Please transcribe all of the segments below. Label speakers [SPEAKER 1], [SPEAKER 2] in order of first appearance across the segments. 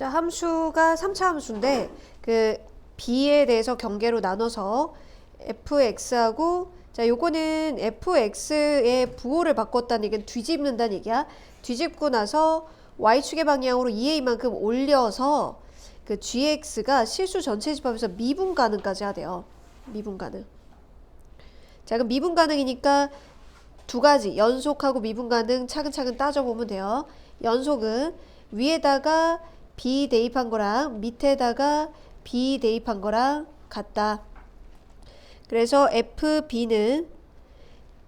[SPEAKER 1] 자, 함수가 3차 함수인데 그 b에 대해서 경계로 나눠서 fx하고 자, 요거는 fx의 부호를 바꿨다는 얘기는 뒤집는다는 얘기야. 뒤집고 나서 y축의 방향으로 2a만큼 올려서 그 gx가 실수 전체 집합에서 미분 가능까지 하대요. 미분 가능. 자, 그럼 미분 가능이니까 두 가지 연속하고 미분 가능 차근차근 따져보면 돼요. 연속은 위에다가 b 대입한 거랑 밑에다가 b 대입한 거랑 같다. 그래서 fb는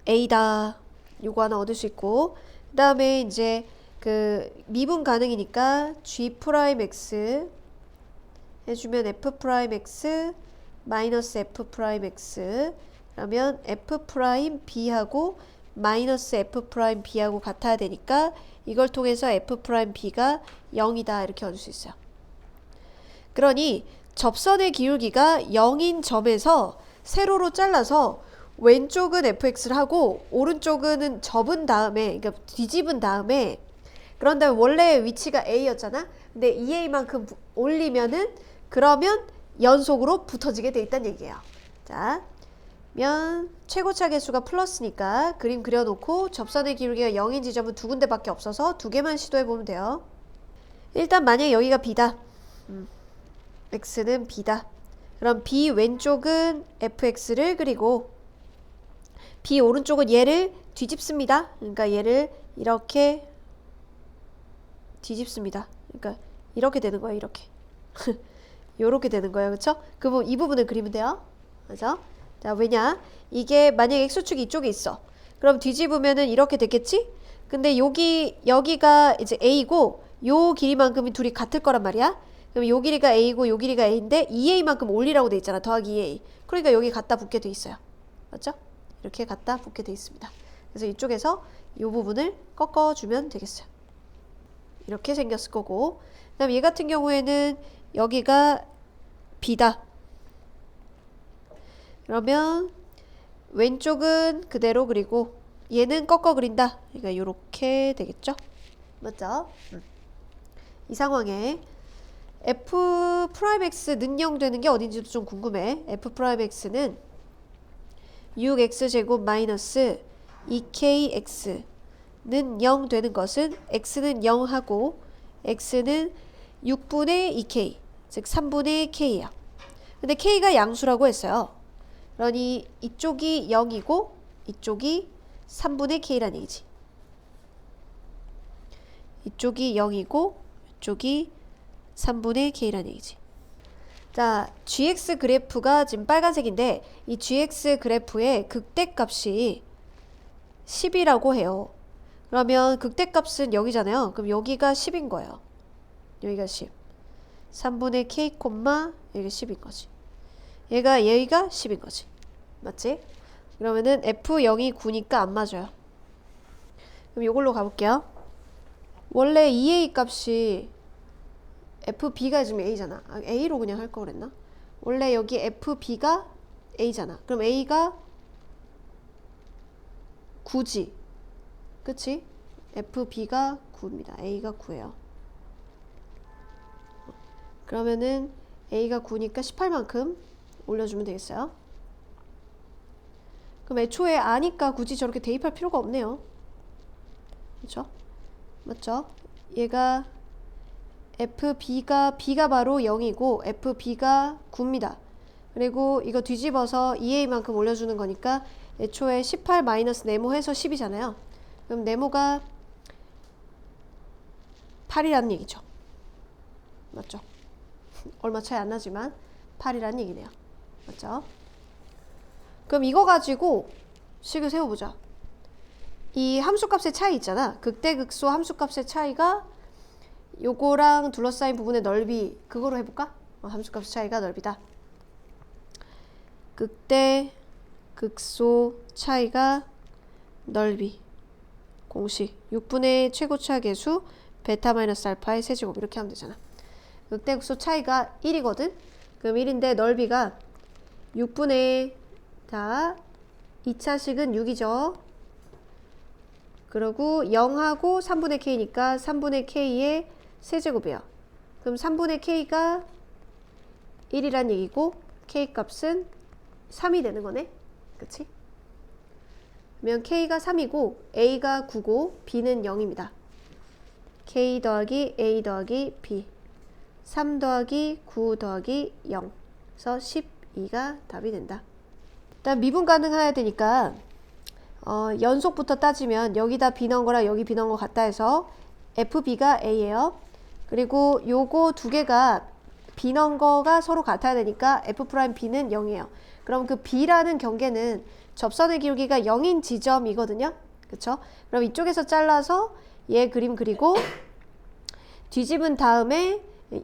[SPEAKER 1] a다. 요거 하나 얻을 수 있고 그 다음에 이제 그 미분 가능이니까 g'x 해주면 f'x 마이너스 f'x 그러면 f'b하고 마이너스 f'b하고 같아야 되니까 이걸 통해서 f'b가 0이다 이렇게 얻을 수 있어요. 그러니 접선의 기울기가 0인 점에서 세로로 잘라서 왼쪽은 fx를 하고 오른쪽은 접은 다음에 그러니까 뒤집은 다음에 그런 다음에 원래 위치가 a였잖아. 근데 2a만큼 올리면은 그러면 연속으로 붙어지게 돼 있다는 얘기예요. 자, 면 최고차 개수가 플러스니까 그림 그려놓고 접선의 기울기가 0인 지점은 두 군데밖에 없어서 두 개만 시도해보면 돼요. 일단 만약에 여기가 b다. x는 b다. 그럼 b 왼쪽은 fx를 그리고 b 오른쪽은 얘를 뒤집습니다. 그러니까 얘를 이렇게 뒤집습니다. 그러니까 이렇게 되는 거예요. 이렇게. 요렇게 되는 거예요. 그쵸? 그럼 이 부분을 그리면 돼요. 그죠? 자, 왜냐? 이게 만약에 x축이 이쪽에 있어. 그럼 뒤집으면은 이렇게 됐겠지? 근데 여기가 이제 a고 요 길이만큼이 둘이 같을 거란 말이야. 그럼 요 길이가 a고 요 길이가 a인데 2a만큼 올리라고 돼 있잖아. 더하기 2a. 그러니까 여기 갖다 붙게 돼 있어요. 맞죠? 이렇게 갖다 붙게 돼 있습니다. 그래서 이쪽에서 요 부분을 꺾어주면 되겠어요. 이렇게 생겼을 거고 그 다음 얘 같은 경우에는 여기가 b다. 그러면 왼쪽은 그대로 그리고 얘는 꺾어 그린다. 그러니까 요렇게 되겠죠? 맞죠? 이 상황에 f'x 능형되는 게 어딘지도 좀 궁금해. f'x는 6x제곱 마이너스 2kx는 0 되는 것은 x는 0하고 x는 6분의 2k 즉 3분의 k야. 근데 k가 양수라고 했어요. 그러니 이쪽이 0이고 이쪽이 3분의 k란 얘기지. 이쪽이 0이고 이쪽이 3분의 k란 얘기지. 자, gx 그래프가 지금 빨간색인데 이 gx 그래프의 극대값이 10이라고 해요. 그러면 극대값은 여기잖아요. 그럼 여기가 10인 거예요. 여기가 10. 3분의 k, 여기가 10인 거지. 얘가 10인 거지. 맞지? 그러면은 f0이 9니까 안 맞아요. 그럼 이걸로 가볼게요. 원래 2a 값이 fb가 지금 a잖아. a로 그냥 할 거 그랬나? 원래 여기 fb가 a잖아. 그럼 a가 9지. 그치? fb가 9입니다. a가 9예요. 그러면은 a가 9니까 18만큼 올려주면 되겠어요. 그럼 애초에 아니까 굳이 저렇게 대입할 필요가 없네요. 그쵸? 맞죠? 얘가 fb가 바로 0이고 fb가 9입니다. 그리고 이거 뒤집어서 2a만큼 올려주는 거니까 애초에 18 마이너스 네모해서 10이잖아요. 그럼 네모가 8이라는 얘기죠. 맞죠? 얼마 차이 안 나지만 8이라는 얘기네요. 맞죠? 그럼 이거 가지고 식을 세워보자. 이 함수값의 차이 있잖아. 극대극소 함수값의 차이가 요거랑 둘러싸인 부분의 넓이 그거로 해볼까? 함수값의 차이가 넓이다. 극대극소 차이가 넓이 공식 6분의 최고차 계수 베타 마이너스 알파의 세제곱 이렇게 하면 되잖아. 극대극소 차이가 1이거든? 그럼 1인데 넓이가 6분의 자 2차식은 6이죠. 그리고 0하고 3분의 k니까 3분의 k의 세제곱이에요. 그럼 3분의 k가 1이란 얘기고 k 값은 3이 되는 거네. 그치? 그러면 k가 3이고 a가 9고 b는 0입니다. k 더하기 a 더하기 b 3 더하기 9 더하기 0 그래서 12가 답이 된다. 일단 미분 가능해야 되니까 연속부터 따지면 여기다 b 넣은 거랑 여기 b 넣은 거 같다 해서 fb가 a예요. 그리고 요거 두 개가 b 넣은 거가 서로 같아야 되니까 f'b는 0이에요. 그럼 그 b라는 경계는 접선의 기울기가 0인 지점이거든요. 그쵸? 그럼 이쪽에서 잘라서 얘 그림 그리고 뒤집은 다음에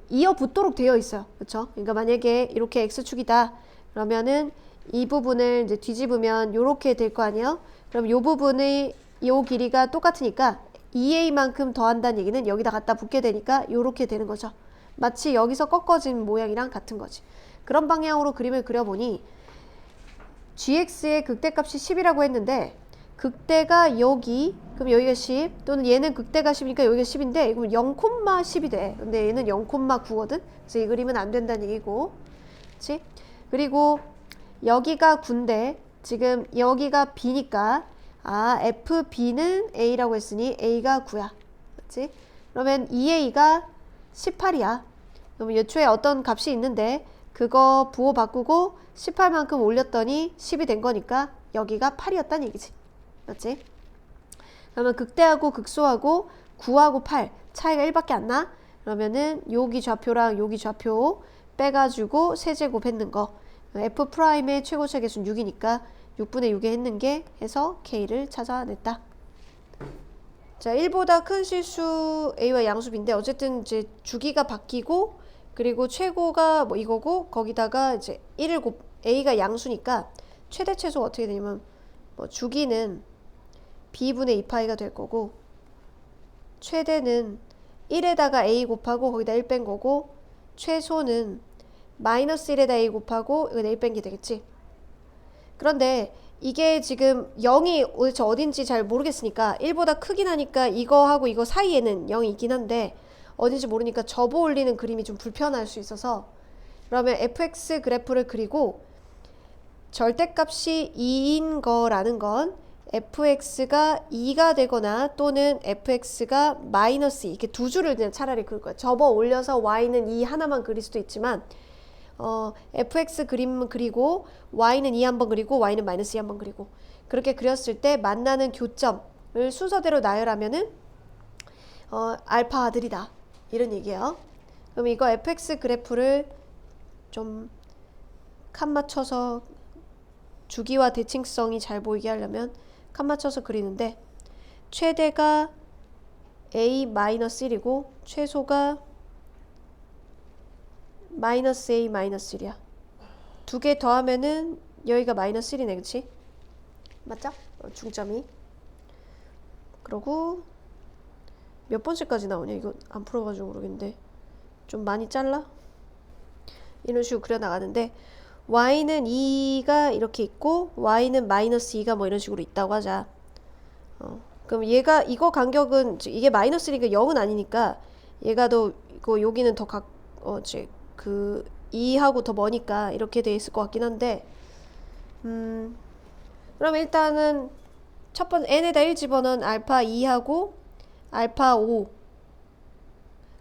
[SPEAKER 1] 이어 붙도록 되어 있어요. 그쵸? 그러니까 만약에 이렇게 x축이다. 그러면은 이 부분을 이제 뒤집으면 요렇게 될 거 아니에요? 그럼 요 부분의 요 길이가 똑같으니까 2a만큼 더한다는 얘기는 여기다 갖다 붙게 되니까 요렇게 되는 거죠. 마치 여기서 꺾어진 모양이랑 같은 거지. 그런 방향으로 그림을 그려보니 gx의 극대값이 10이라고 했는데 극대가 여기, 그럼 여기가 10, 또는 얘는 극대가 10이니까 여기가 10인데 이건 0,10이 돼. 근데 얘는 0,9거든. 그래서 이 그림은 안 된다는 얘기고, 그렇지? 그리고 여기가 9인데 지금 여기가 b니까 fb는 a라고 했으니 a가 9야. 그렇지? 그러면 2a가 18이야. 그러면 예초에 어떤 값이 있는데 그거 부호 바꾸고 18만큼 올렸더니 10이 된 거니까 여기가 8이었다는 얘기지. 맞지? 그러면 극대하고 극소하고 9하고 8 차이가 1밖에 안 나? 그러면은 여기 좌표랑 여기 좌표 빼가지고 세제곱 했는 거 f'의 최고차 계수는 6이니까 6분의 6에 했는 게 해서 k를 찾아냈다. 자, 1보다 큰 실수 a와 양수b인데 어쨌든 이제 주기가 바뀌고 그리고 최고가 뭐 이거고 거기다가 이제 1을 a가 양수니까 최대 최소가 어떻게 되냐면 뭐 주기는 b분의 2파이가 될 거고 최대는 1에다가 a 곱하고 거기다 1 뺀 거고 최소는 마이너스 1에다 a 곱하고 이거 1 뺀 게 되겠지. 그런데 이게 지금 0이 도대체 어딘지 잘 모르겠으니까 1보다 크긴 하니까 이거하고 이거 사이에는 0이 있긴 한데 어딘지 모르니까 접어 올리는 그림이 좀 불편할 수 있어서 그러면 fx 그래프를 그리고 절대값이 2인 거라는 건 fx가 2가 되거나 또는 fx가 마이너스 2 이렇게 두 줄을 그냥 차라리 그릴 거야. 접어 올려서 y는 2 하나만 그릴 수도 있지만 fx 그림 그리고 y는 2 한번 그리고 y는 마이너스 2 한번 그리고 그렇게 그렸을 때 만나는 교점을 순서대로 나열하면은 알파 아들이다 이런 얘기예요. 그럼 이거 fx 그래프를 좀 칸 맞춰서 주기와 대칭성이 잘 보이게 하려면 칸 맞춰서 그리는데 최대가 a-1이고 최소가 마이너스 a 마이너스 1이야. 두 개 더하면은 여기가 마이너스 1이네. 그치? 맞죠? 중점이. 그러고 몇 번째까지 나오냐? 이거 안 풀어가지고 모르겠는데 좀 많이 잘라? 이런 식으로 그려나가는데 y는 2가 이렇게 있고 y는 마이너스 2가 뭐 이런 식으로 있다고 하자. 그럼 얘가 이거 간격은 이게 마이너스 1이니까 0은 아니니까 얘가 더 이거 여기는 더 그 2하고 더 머니까 이렇게 돼 있을 것 같긴 한데 그럼 일단은 첫 번째 n에다 1 집어넣은 알파 2하고 알파 5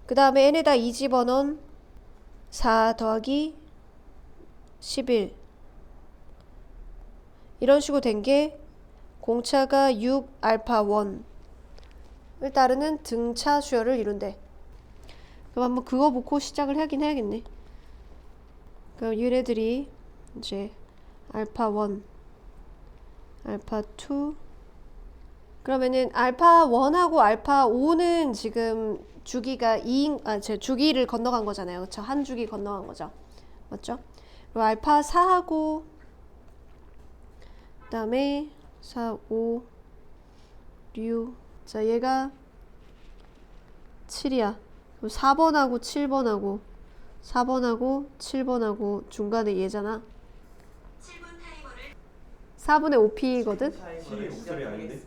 [SPEAKER 1] 그 다음에 n에다 2 집어넣은 4 더하기 11 이런 식으로 된 게 공차가 6 알파 1을 따르는 등차 수열을 이룬대. 그럼 한번 그거 보고 시작을 하긴 해야겠네. 그럼 얘네들이 이제 알파 1, 알파 2 그러면은 알파 1하고 알파 5는 지금 주기가 2인, 주기를 건너간 거잖아요. 그쵸? 한 주기 건너간 거죠. 맞죠? 그리고 알파 4하고 그 다음에 4, 5, 6 자 얘가 7이야. 그럼 4번하고 7번하고 4번하고 7번하고 중간에 얘잖아. 4분의 5p거든?
[SPEAKER 2] 목소리 아닌데?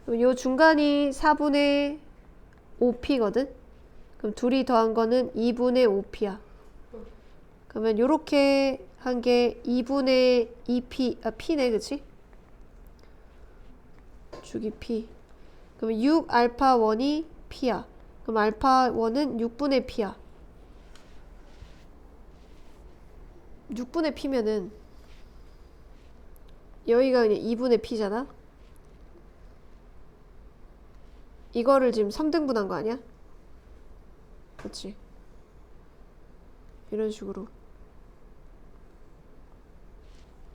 [SPEAKER 1] 요 중간이 4분의 5p거든? 그럼 그럼 둘이 더한 거는 2분의 5p야. 그러면 요렇게 한 게 2분의 2p, p네, 그치? 주기 p. 그러면 6 알파 1이 p야. 그럼 알파 1은 6분의 p야. 6분의 p면은 여기가 그냥 2분의 p잖아? 이거를 지금 3등분한 거 아니야? 그치? 이런 식으로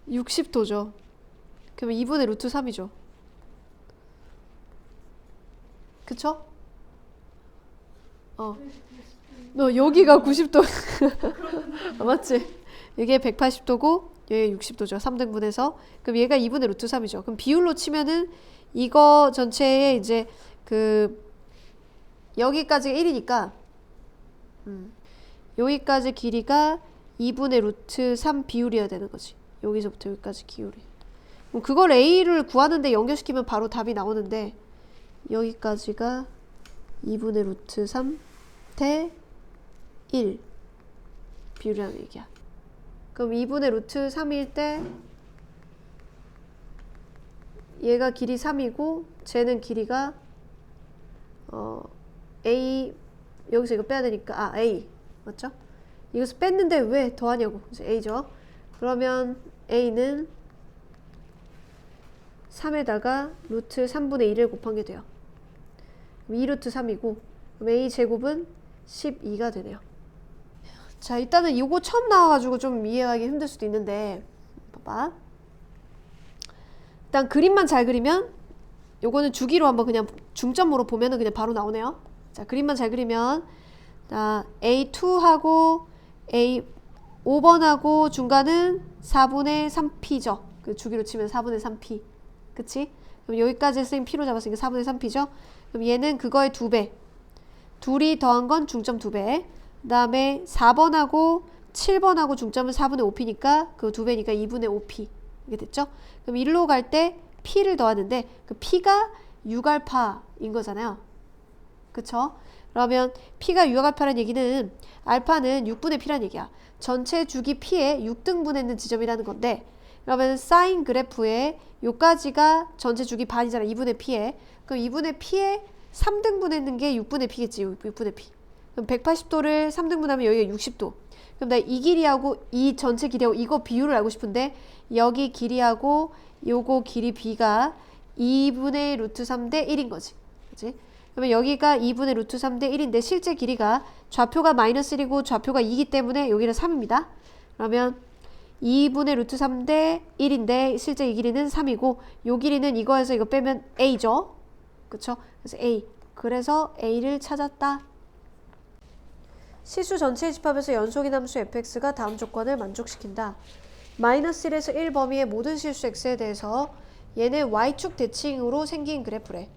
[SPEAKER 1] 60도죠. 그러면 2분의 루트 3이죠. 그쵸? 너 여기가 90도. 맞지? 이게 180도고 얘 60도죠. 3등분해서. 그럼 얘가 2분의 루트 3이죠. 그럼 비율로 치면은 이거 전체에 이제 여기까지가 1이니까 여기까지 길이가 2분의 루트 3 비율이어야 되는 거지. 여기서부터 여기까지 비율이. 그걸 A를 구하는데 연결시키면 바로 답이 나오는데 여기까지가 2분의 루트 3 대 1 비율이라는 얘기야. 그럼 2분의 루트 3일 때 얘가 길이 3이고 쟤는 길이가 A 여기서 이거 빼야 되니까 A 맞죠? 이것을 뺐는데 왜 더하냐고. 그래서 A죠. 그러면 A는 3에다가 루트 3분의 1을 곱한 게 돼요. 2루트 3이고 그럼 A 제곱은 12가 되네요. 자, 일단은 이거 처음 나와가지고 좀 이해하기 힘들 수도 있는데 봐봐. 일단 그림만 잘 그리면 요거는 주기로 한번 그냥 중점으로 보면은 그냥 바로 나오네요. 자, 그림만 잘 그리면 자, A2하고 A5번하고 중간은 4분의 3p죠. 그 주기로 치면 4분의 3p. 그치? 그럼 여기까지 선생님 p로 잡았으니까 4분의 3p죠. 그럼 얘는 그거의 2배. 둘이 더한 건 중점 2배. 그 다음에 4번하고 7번하고 중점은 4분의 5p니까 그 2배니까 2분의 5p. 이게 됐죠? 그럼 1로 갈 때 p를 더하는데 그 p가 6알파인 거잖아요. 그쵸? 그러면 p가 6알파라는 얘기는 알파는 6분의 p라는 얘기야. 전체 주기 p에 6등분했는 지점이라는 건데 그러면 사인 그래프에 요까지가 전체 주기 반이잖아. 2분의 p에. 그럼 2분의 p에 3등분했는 게 6분의 p겠지. 6분의 p. 그럼 180도를 3등분하면 여기가 60도. 그럼 나 이 길이하고 이 전체 길이하고 이거 비율을 알고 싶은데 여기 길이하고 요거 길이 b가 2분의 루트 3 대 1인 거지. 그치? 그러면 여기가 2분의 루트 3 대 1인데 실제 길이가 좌표가 마이너스 1이고 좌표가 2이기 때문에 여기는 3입니다. 그러면 2분의 루트 3 대 1인데 실제 이 길이는 3이고 요 길이는 이거에서 이거 빼면 a죠. 그쵸? 그래서 a. 그래서 a를 찾았다. 시수 전체의 집합에서 연속인 함수 fx가 다음 조건을 만족시킨다. 마이너스 1에서 1 범위의 모든 실수 x에 대해서 얘는 y축 대칭으로 생긴 그래프래.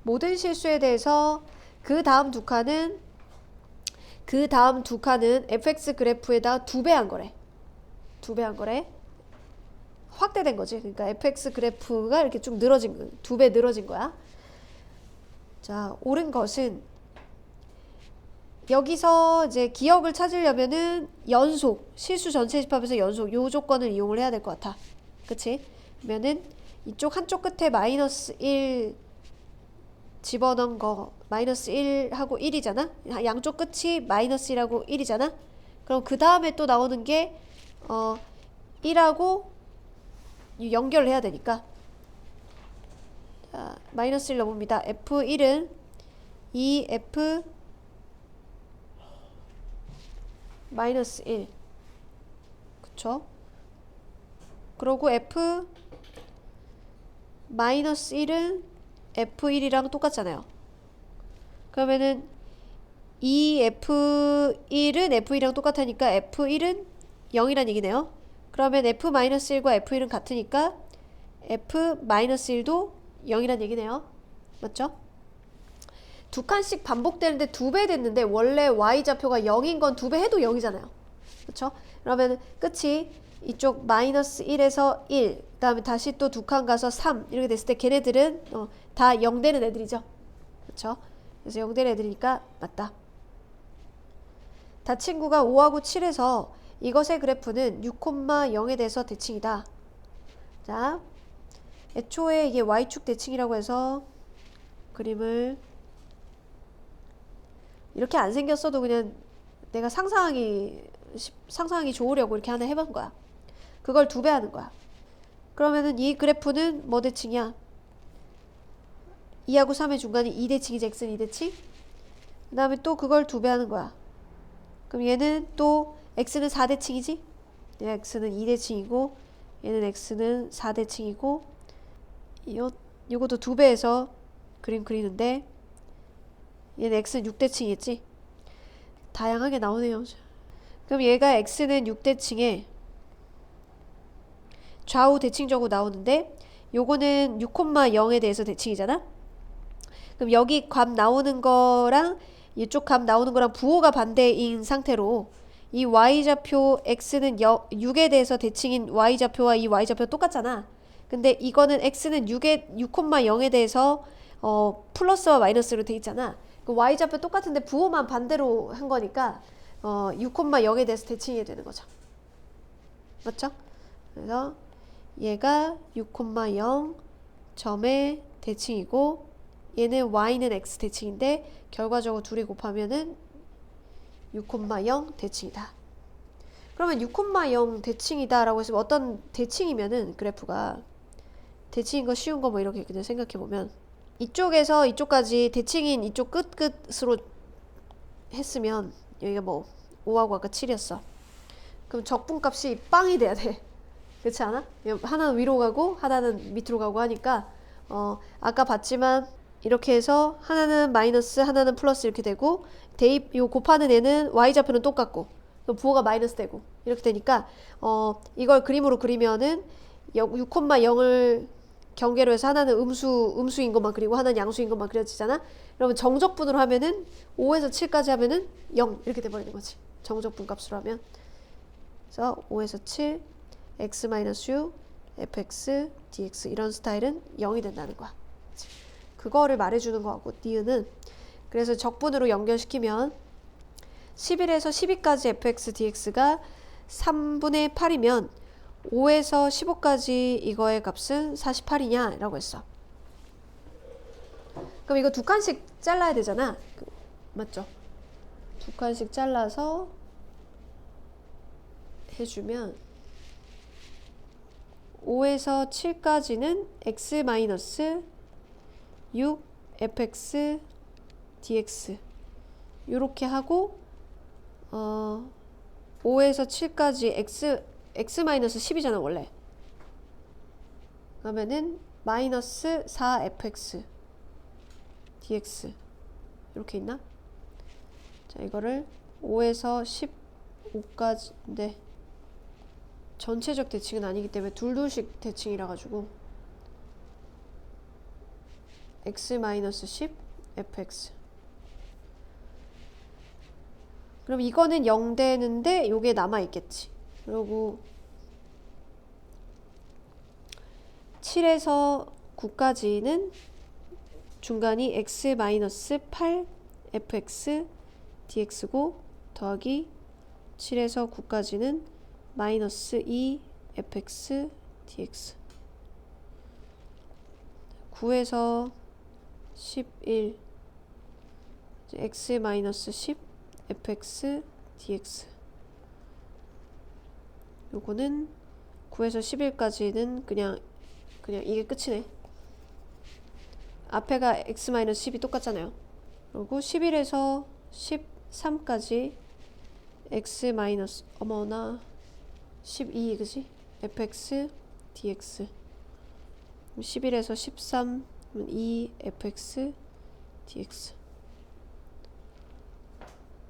[SPEAKER 1] 모든 실수에 대해서 그 다음 두 칸은 fx 그래프에다 2배 한 거래. 2배 한 거래. 확대된 거지. 그러니까 fx 그래프가 이렇게 쭉 늘어진, 2배 늘어진 거야. 자, 옳은 것은 여기서 이제 기억을 찾으려면은 연속, 실수 전체 집합에서 연속 요 조건을 이용을 해야 될 것 같아. 그치? 그러면은 이쪽 한쪽 끝에 마이너스 1 집어넣은 거 마이너스 1하고 1이잖아? 양쪽 끝이 마이너스 1하고 1이잖아? 그럼 그 다음에 또 나오는 게 1하고 연결을 해야 되니까 자, 마이너스 1 넣어봅니다. F1은 2F 마이너스 1 그쵸? 그러고 F 마이너스 1은 F1이랑 똑같잖아요. 그러면은 이 F1은 F1이랑 똑같으니까 F1은 0이란 얘기네요. 그러면 F-1과 F1은 같으니까 F-1도 0이란 얘기네요. 맞죠? 두 칸씩 반복되는데 2배 됐는데 원래 y좌표가 0인 건 2배 해도 0이잖아요. 그쵸? 그러면 끝이 이쪽 마이너스 1에서 1, 그 다음에 다시 또 2칸 가서 3 이렇게 됐을 때 걔네들은 다 0 되는 애들이죠. 그쵸? 그래서 0 되는 애들이니까 맞다. 다 친구가 5하고 7에서 이것의 그래프는 6,0에 대해서 대칭이다. 자, 애초에 이게 y축 대칭이라고 해서 그림을 이렇게 안 생겼어도 그냥 내가 상상하기 좋으려고 이렇게 하나 해본 거야. 그걸 2배 하는 거야. 그러면은 이 그래프는 뭐 대칭이야? 2하고 3의 중간이 2대칭이지. x는 2대칭. 그 다음에 또 그걸 2배 하는 거야. 그럼 얘는 또 x는 4대칭이지? x는 2대칭이고 얘는 x는 4대칭이고 요것도 2배해서 그림 그리는데 얘는 x는 6대칭이겠지? 다양하게 나오네요. 그럼 얘가 x는 6대칭에 좌우 대칭적으로 나오는데 요거는 6,0에 대해서 대칭이잖아? 그럼 여기 값 나오는 거랑 이쪽 값 나오는 거랑 부호가 반대인 상태로 이 y좌표 x는 6에 대해서 대칭인 y좌표와 이 y좌표가 똑같잖아. 근데 이거는 x는 6,0에 대해서 플러스와 마이너스로 돼 있잖아. 그 y좌표 똑같은데 부호만 반대로 한 거니까 6,0에 대해서 대칭이 되는 거죠. 맞죠? 그래서 얘가 6,0 점의 대칭이고 얘는 y는 x 대칭인데 결과적으로 둘이 곱하면은 6,0 대칭이다. 그러면 6,0 대칭이다 라고 했으면 어떤 대칭이면은 그래프가 대칭인 거 쉬운 거 뭐 이렇게 그냥 생각해보면 이쪽에서 이쪽까지 대칭인 이쪽 끝으로 했으면 여기가 뭐 5하고 아까 7이었어. 그럼 적분값이 빵이 돼야 돼. 그렇지 않아? 하나는 위로 가고 하나는 밑으로 가고 하니까 아까 봤지만 이렇게 해서 하나는 마이너스 하나는 플러스 이렇게 되고 대입 요 곱하는 애는 y좌표는 똑같고 부호가 마이너스 되고 이렇게 되니까 이걸 그림으로 그리면은 6,0을 경계로 해서 하나는 음수인 것만 그리고 하나는 양수인 것만 그려지잖아. 그러면 정적분으로 하면은 5에서 7까지 하면은 0 이렇게 돼버리는 거지. 정적분 값으로 하면. 그래서 5에서 7 x-u fx dx 이런 스타일은 0이 된다는 거야. 그거를 말해주는 거하고 니은은 그래서 적분으로 연결시키면 11에서 12까지 fx dx가 3분의 8이면 5에서 15까지 이거의 값은 48이냐 라고 했어. 그럼 이거 2칸씩 잘라야 되잖아. 맞죠? 2칸씩 잘라서 해주면 5에서 7까지는 x-6 fx dx 요렇게 하고 5에서 7까지 x-10이잖아 원래. 그러면은 마이너스 4fx dx 이렇게 있나? 자 이거를 5에서 15까지인데 전체적 대칭은 아니기 때문에 둘둘씩 대칭이라 가지고 x-10 fx 그럼 이거는 0 되는데 요게 남아있겠지. 그리고 7에서 9까지는 중간이 x-8 fx dx고 더하기 7에서 9까지는 마이너스 2 fx dx 9에서 11 x-10 fx dx 요거는 9에서 11까지는 그냥 이게 끝이네. 앞에가 x-10이 똑같잖아요. 그리고 11에서 13까지 x- 어머나 12 그지? fx dx 11에서 13 2 fx dx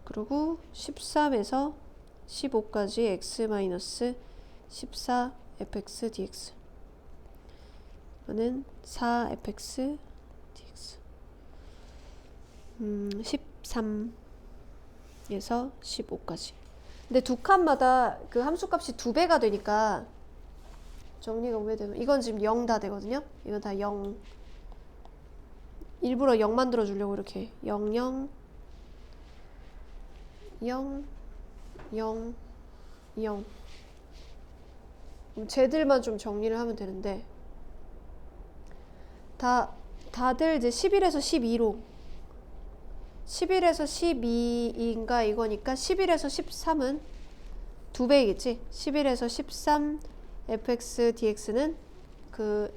[SPEAKER 1] 그리고 13에서 15까지 x-14 fx dx 이거는 4 fx dx 13에서 15까지. 근데 두 칸마다 그 함수값이 2배가 되니까 정리가 왜 되면 이건 지금 0 다 되거든요. 이건 다 0. 일부러 0 만들어 주려고 이렇게 0, 0, 0, 0, 0. 쟤들만 좀 정리를 하면 되는데 다들 이제 11에서 12로 11에서 12인가 이거니까 11에서 13은 2배이겠지. 11에서 13 fx dx는 그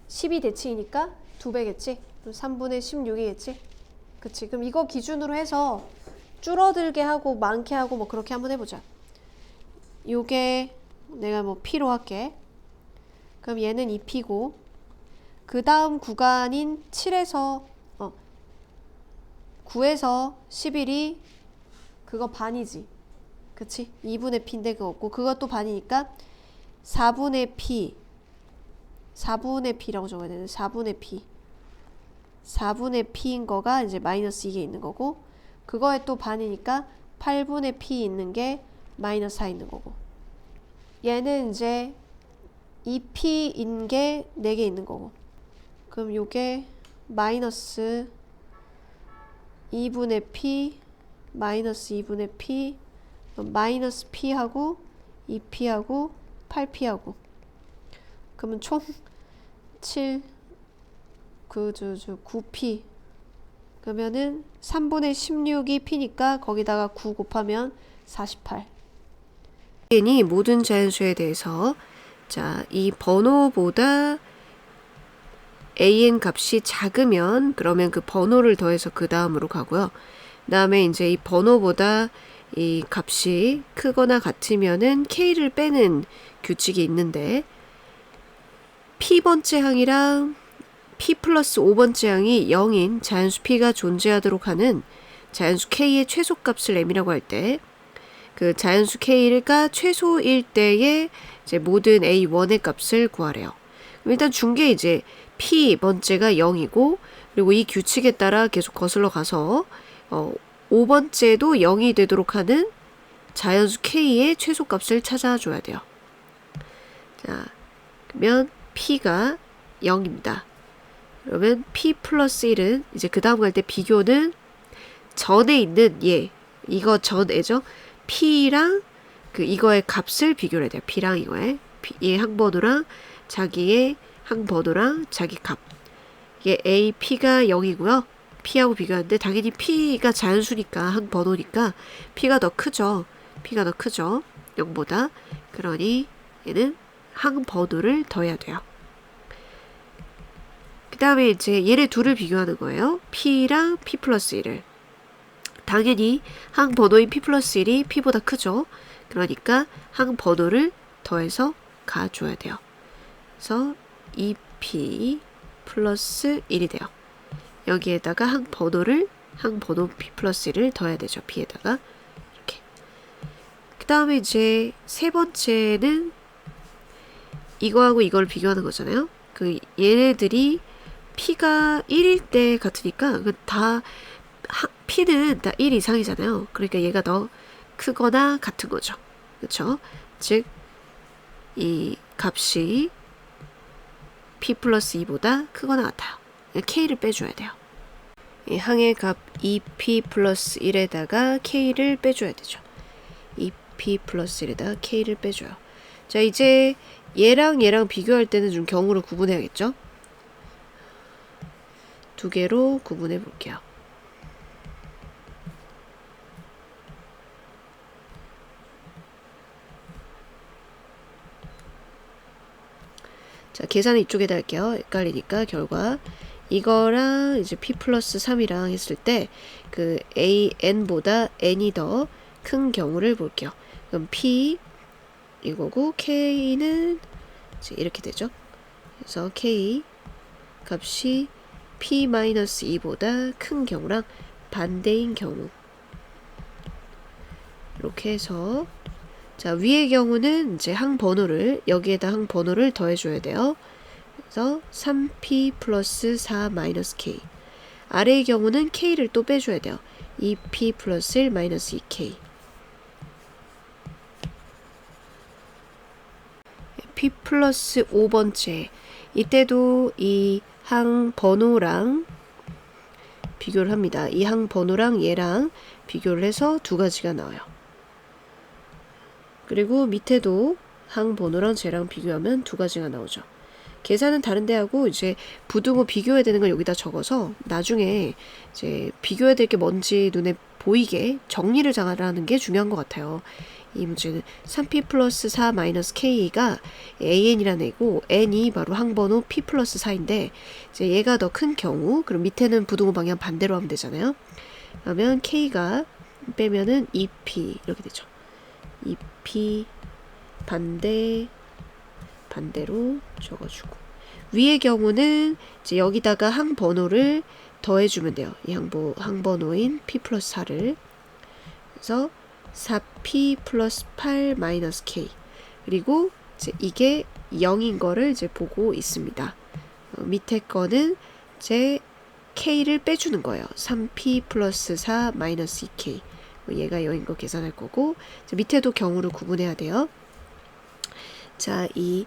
[SPEAKER 1] 12대칭이니까 2배겠지. 3분의 16이겠지. 그치. 그럼 이거 기준으로 해서 줄어들게 하고 많게 하고 뭐 그렇게 한번 해보자. 요게 내가 뭐 p로 할게. 그럼 얘는 2p고 그 다음 구간인 9에서 11이 그거 반이지. 그치? 2분의 p인데 그거 없고 그것도 반이니까 4분의 p라고 적어야 되는 4분의 p인 거가 이제 마이너스 이게 있는 거고 그거에 또 반이니까 8분의 p 있는 게 마이너스 4 있는 거고 얘는 이제 2p인 게 4개 있는 거고 그럼 요게 마이너스 2분의 p 마이너스 2분의 p 마이너스 p하고 2p하고 8p하고 그러면 총 7 9p 그러면은 3분의 16이 p니까 거기다가 9 곱하면 48 이 모든 자연수에 대해서 자, 이 번호보다 an 값이 작으면 그러면 그 번호를 더해서 그 다음으로 가고요. 그 다음에 이제 이 번호보다 이 값이 크거나 같으면은 k를 빼는 규칙이 있는데 p번째 항이랑 p 플러스 5번째 항이 0인 자연수 p가 존재하도록 하는 자연수 k의 최소값을 m이라고 할 때 그 자연수 k가 최소일 때의 이제 모든 a1의 값을 구하래요. 일단 준 게 이제 p번째가 0이고 그리고 이 규칙에 따라 계속 거슬러 가서 5번째도 0이 되도록 하는 자연수 k의 최소값을 찾아줘야 돼요. 자, 그러면 p가 0입니다. 그러면 p 플러스 1은 이제 그 다음 갈 때 비교는 전에 있는 이거 전에죠. p랑 그 이거의 값을 비교를 해야 돼요. p랑 이거의 얘 항번호랑 자기의 항번호랑 자기 값. 이게 a p가 0이고요. p하고 비교하는데 당연히 p가 자연수니까 항번호니까 p가 더 크죠. p가 더 크죠. 0보다. 그러니 얘는 항번호를 더해야 돼요. 그 다음에 이제 얘네 둘을 비교하는 거예요. p랑 p 플러스 1을. 당연히 항번호인 p 플러스 1이 p보다 크죠. 그러니까 항번호를 더해서 가줘야 돼요. 그래서 2p 플러스 1이 돼요. 여기에다가 항번호 p 플러스 1을 더해야 되죠. p에다가 이렇게. 그 다음에 이제 세 번째는 이거하고 이걸 비교하는 거잖아요. 그 얘네들이 p가 1일 때 같으니까 다 p는 다 1 이상이잖아요. 그러니까 얘가 더 크거나 같은 거죠. 그렇죠? 즉 이 값이 p 플러스 2보다 크거나 같아요. k를 빼줘야 돼요. 이 항의 값 2p 플러스 1에다가 k를 빼줘야 되죠. 2p 플러스 1에다가 k를 빼줘요. 자, 이제 얘랑 비교할 때는 좀 경우를 구분해야겠죠? 두 개로 구분해 볼게요. 자, 계산은 이쪽에다 할게요. 헷갈리니까 결과 이거랑 이제 p 플러스 3이랑 했을 때 그 an보다 n이 더 큰 경우를 볼게요. 그럼 p 이거고 k는 이제 이렇게 되죠. 그래서 k 값이 p-2보다 큰 경우랑 반대인 경우 이렇게 해서 자, 위의 경우는 이제 항번호를 여기에다 항번호를 더해줘야 돼요. 그래서 3p 플러스 4 마이너스 k 아래의 경우는 k를 또 빼줘야 돼요. 2p 플러스 1 마이너스 2k p 플러스 5번째 이때도 이 항번호랑 비교를 합니다. 이 항번호랑 얘랑 비교를 해서 두 가지가 나와요. 그리고 밑에도 항번호랑 쟤랑 비교하면 두 가지가 나오죠. 계산은 다른데 하고 이제 부등호 비교해야 되는 걸 여기다 적어서 나중에 이제 비교해야 될 게 뭔지 눈에 보이게 정리를 잘하는 게 중요한 것 같아요. 이 문제는 3p 플러스 4 마이너스 k가 an이라는 애고 n이 바로 항번호 p 플러스 4인데 이제 얘가 더 큰 경우 그럼 밑에는 부등호 방향 반대로 하면 되잖아요. 그러면 k가 빼면은 2p 이렇게 되죠. 2p 반대로 적어주고 위의 경우는 이제 여기다가 항번호를 더해주면 돼요. 이 항번호인 p 플러스 4를 그래서 4p 플러스 8 마이너스 k 그리고 이제 이게 0인 거를 이제 보고 있습니다. 밑에 거는 이제 k를 빼주는 거예요. 3p 플러스 4 마이너스 2k 얘가 0인 거 계산할 거고 밑에도 경우를 구분해야 돼요. 자, 이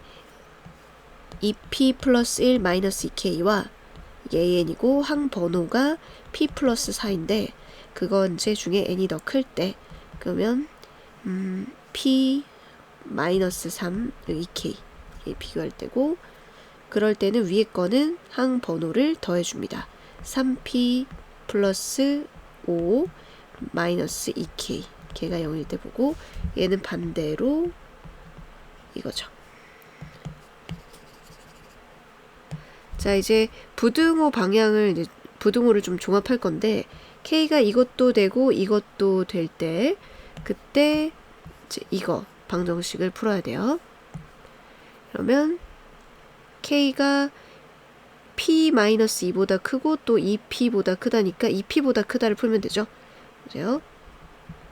[SPEAKER 1] 2p 플러스 1 마이너스 2k와 an이고 항번호가 p 플러스 4인데 그건 제 중에 n이 더 클 때 그러면 p 마이너스 3 2k 비교할 때고 그럴 때는 위에 거는 항번호를 더해줍니다. 3p 플러스 5 마이너스 2k 걔가 0일 때 보고 얘는 반대로 이거죠. 자 이제 부등호 방향을 이제 부등호를 좀 종합할 건데 k가 이것도 되고 이것도 될 때 그때 이제 이거 방정식을 풀어야 돼요. 그러면 k가 p-2보다 크고 또 2p보다 크다니까 2p보다 크다를 풀면 되죠. 그죠?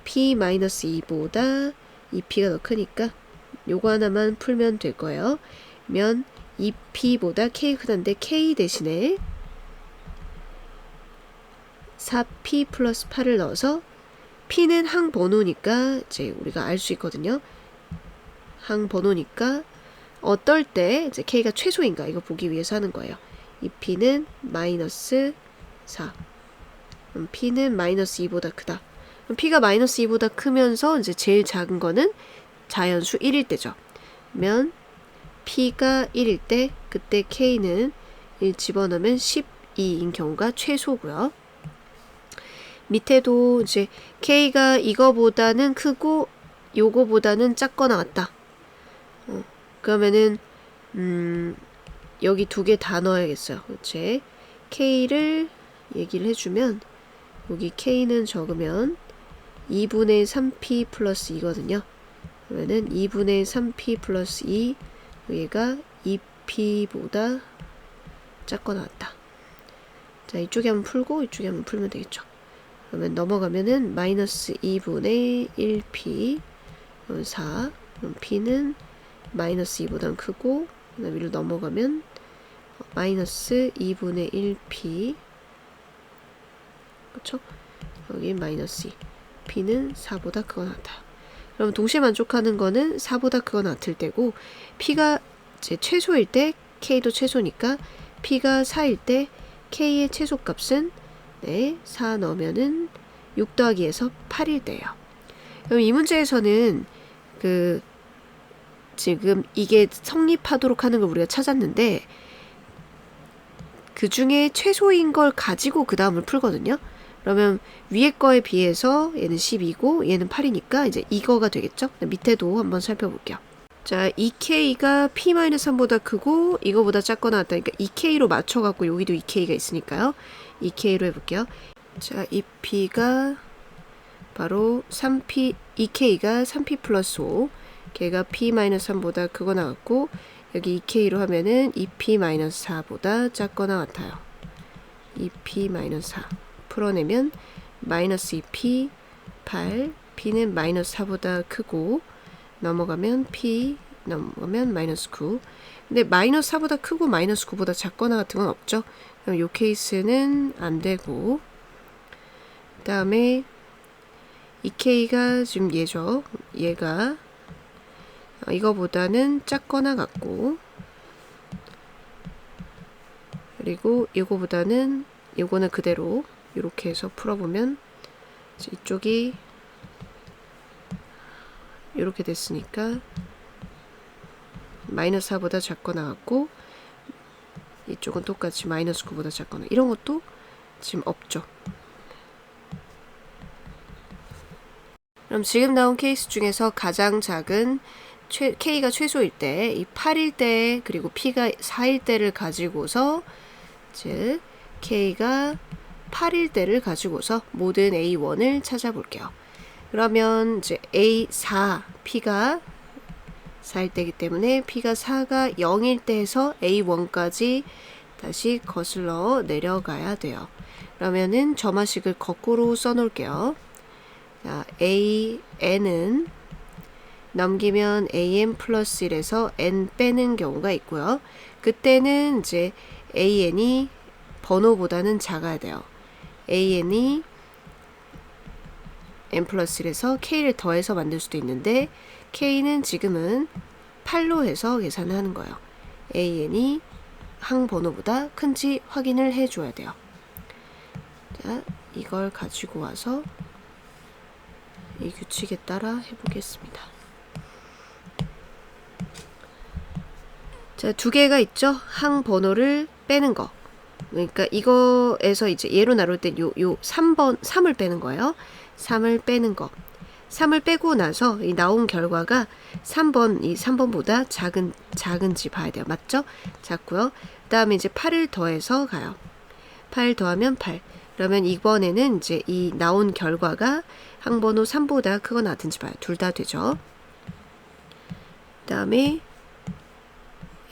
[SPEAKER 1] p-2보다 2p가 더 크니까 요거 하나만 풀면 될 거예요. 그러면 2p보다 k가 크다는데 k 대신에 4p 플러스 8을 넣어서 p는 항번호니까 이제 우리가 알 수 있거든요. 항번호니까 어떨 때 이제 k가 최소인가 이거 보기 위해서 하는 거예요. 이 p는 마이너스 4 그럼 p는 마이너스 2보다 크다. 그럼 p가 마이너스 2보다 크면서 이제 제일 작은 거는 자연수 1일 때죠. 그러면 p가 1일 때 그때 k는 1 집어넣으면 12인 경우가 최소고요. 밑에도 이제 k가 이거보다는 크고 요거보다는 작거나 같다. 그러면은 여기 두 개 다 넣어야겠어요. 그치? k를 얘기를 해주면 여기 k는 적으면 2분의 3p 플러스 2거든요. 그러면은 2분의 3p 플러스 2 얘가 2p보다 작거나 같다. 자 이쪽에 한번 풀고 이쪽에 한번 풀면 되겠죠. 그러면 넘어가면은 마이너스 2분의 1p 그럼 4 그럼 p는 마이너스 2보다 크고 그 다음 위로 넘어가면 마이너스 2분의 1p 그쵸? 여기 마이너스 2 p는 4보다 크거나 같아요. 그럼 동시에 만족하는 거는 4보다 크거나 같을 때고 p가 이제 최소일 때 k도 최소니까 p가 4일 때 k의 최소값은 4 넣으면은 6 더하기에서 8일 때예요. 그럼 이 문제에서는 지금 이게 성립하도록 하는 걸 우리가 찾았는데 그 중에 최소인 걸 가지고 그 다음을 풀거든요. 그러면 위에 거에 비해서 얘는 12고 얘는 8이니까 이제 이거가 되겠죠. 밑에도 한번 살펴볼게요. 자, 2k가 p-3보다 크고 이거보다 작거나 같다니까 2k로 맞춰갖고 여기도 2k가 있으니까요. 2k로 해볼게요. 자, 2p가 바로 3p, 2k가 3p 플러스 5 걔가 p-3보다 크거나 같고 여기 2k로 하면은 2p-4보다 작거나 같아요. 2p-4 풀어내면 마이너스 2p 8 p는 마이너스 4보다 크고 넘어가면 p 넘어가면 마이너스 9 근데 마이너스 4보다 크고 마이너스 9보다 작거나 같은 건 없죠. 그럼 요 케이스는 안 되고 그 다음에 2k가 지금 얘죠. 얘가 이거보다는 작거나 같고 그리고 이거보다는 요거는 그대로 이렇게 해서 풀어보면 이쪽이
[SPEAKER 2] 이렇게 됐으니까 마이너스 4보다 작거나 같고, 이쪽은 똑같이 마이너스 9보다 작거나, 이런 것도 지금 없죠. 그럼 지금 나온 케이스 중에서 가장 작은 K가 최소일 때, 이 8일 때, 그리고 P가 4일 때를 가지고서, 즉 K가 8일 때를 가지고서 모든 A1을 찾아볼게요. 그러면 이제 A4, P가 4일 때이기 때문에 P가 4가 0일 때에서 A1까지 다시 거슬러 내려가야 돼요. 그러면은 점화식을 거꾸로 써놓을게요. 자, AN은 넘기면 AN 플러스 1에서 N 빼는 경우가 있고요. 그때는 이제 AN이 번호보다는 작아야 돼요. AN이 N 플러스 1에서 K를 더해서 만들 수도 있는데, K는 지금은 8로 해서 계산을 하는 거예요. AN이 항번호보다 큰지 확인을 해줘야 돼요. 자, 이걸 가지고 와서 이 규칙에 따라 해보겠습니다. 자, 두 개가 있죠? 항번호를 빼는 거. 그러니까 이거에서 이제 예로 나눌 때 요 3을 빼는 거예요. 3을 빼는 거. 3을 빼고 나서 이 나온 결과가 이 3번보다 작은지 봐야 돼요. 맞죠? 작고요. 그 다음에 이제 8을 더해서 가요. 8 더하면 8. 그러면 이번에는 이제 이 나온 결과가 항번호 3보다 크거나 같은지 봐요. 둘 다 되죠. 그 다음에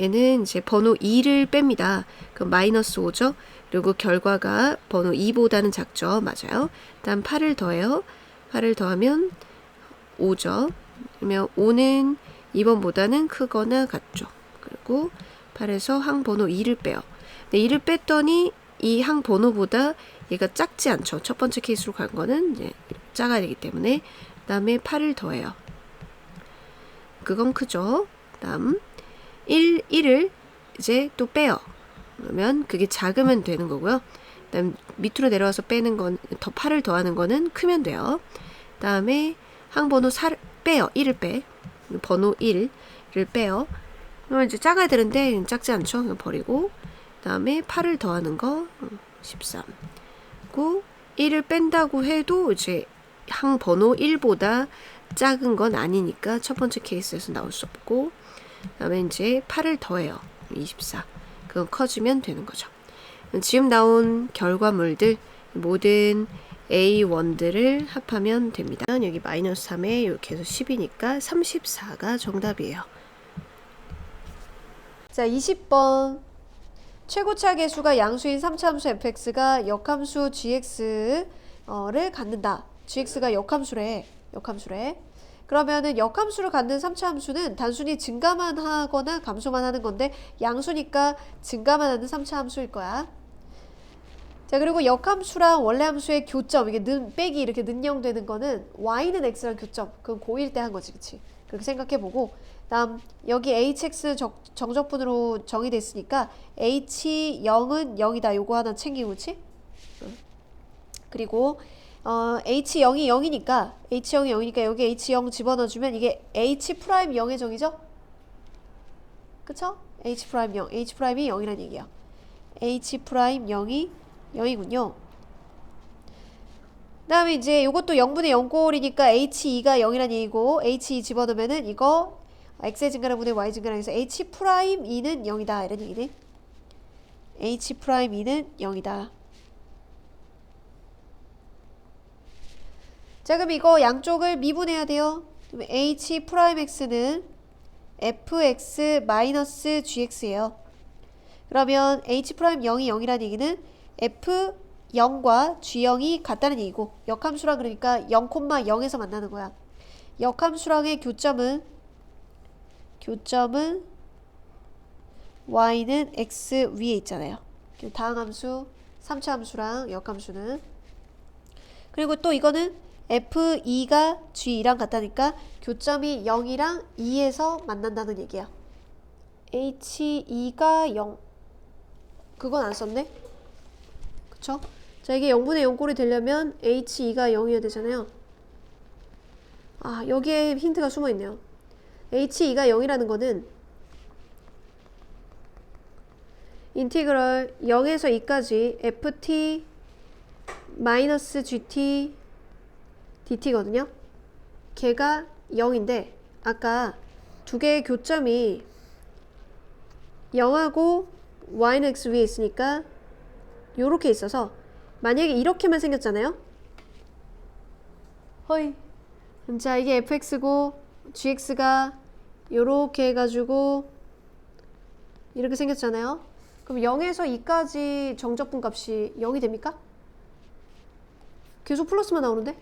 [SPEAKER 2] 얘는 이제 번호 2를 뺍니다. 그럼 마이너스 5죠. 그리고 결과가 번호 2보다는 작죠. 맞아요. 다음 8을 더해요. 8을 더하면 5죠. 그러면 5는 2번보다는 크거나 같죠. 그리고 8에서 항번호 2를 빼요. 근데 2를 뺐더니 이 항번호보다 얘가 작지 않죠. 첫 번째 케이스로 간 거는 이제 작아야 되기 때문에. 그 다음에 8을 더해요. 그건 크죠. 다음 1을 이제 또 빼요. 그러면 그게 작으면 되는 거고요. 그다음 밑으로 내려와서 빼는 건, 더 8을 더하는 거는 크면 돼요. 다음에 항번호 4를 빼요. 1을 빼. 번호 1을 빼요. 그러면 이제 작아야 되는데 작지 않죠. 그냥 버리고. 다음에 8을 더하는 거 13. 그리고 1을 뺀다고 해도 이제 항번호 1보다 작은 건 아니니까 첫 번째 케이스에서 나올 수 없고, 그다음에 이제 8을 더해요. 24. 그건 커지면 되는 거죠. 지금 나온 결과물들 모든 A1들을 합하면 됩니다. 여기 마이너스 3에 이렇게 해서 10이니까 34가 정답이에요.
[SPEAKER 1] 자, 20번. 최고차 계수가 양수인 3차함수 fx가 역함수 gx를 갖는다. gx가 역함수래. 그러면은 역함수를 갖는 3차 함수는 단순히 증가만 하거나 감소만 하는 건데, 양수니까 증가만 하는 3차 함수일 거야. 자, 그리고 역함수랑 원래 함수의 교점, 이게 빼기 이렇게 는영되는 거는 y는 x랑 교점, 그건 고1 때 한 거지, 그치? 그렇게 생각해보고, 다음 여기 hx 정적분으로 정의됐으니까 h0은 0이다. 요거 하나 챙기고, 그치? 그리고 h0이 0이니까 여기 h0 집어넣어주면 이게 h'0의 정의죠? 그쵸? h'0, h'이 0이란 얘기야. h'0이 0이군요. 그 다음에 이제 요것도 0분의 0꼴이니까 h2가 0이란 얘기고, h2 집어넣으면은 이거 x의 증가랑 분의 y 증가랑 해서 h'2는 0이다 이런 얘기네. h'2는 0이다. 자, 그럼 이거 양쪽을 미분해야 돼요. 그럼 h'x는 fx-gx예요. 그러면 h'0이 0이라는 얘기는 f0과 g0이 같다는 얘기고, 역함수랑 그러니까 0,0에서 만나는 거야. 역함수랑의 교점은 y는 x 위에 있잖아요. 다항함수 3차 함수랑 역함수는. 그리고 또 이거는 f2가 g2랑 같다니까 교점이 0이랑 2에서 만난다는 얘기야. h2가 0, 그건 안 썼네? 그쵸? 자, 이게 0분의 0꼴이 되려면 h2가 0이어야 되잖아요. 아, 여기에 힌트가 숨어 있네요. h2가 0이라는 거는 인티그럴 0에서 2까지 ft 마이너스 gt dt거든요. 걔가 0인데 아까 두 개의 교점이 0하고 y는 x 위에 있으니까 요렇게 있어서 만약에 이렇게만 생겼잖아요. 허이. 자, 이게 fx고 gx가 요렇게 해가지고 이렇게 생겼잖아요. 그럼 0에서 2까지 정적분 값이 0이 됩니까? 계속 플러스만 나오는데?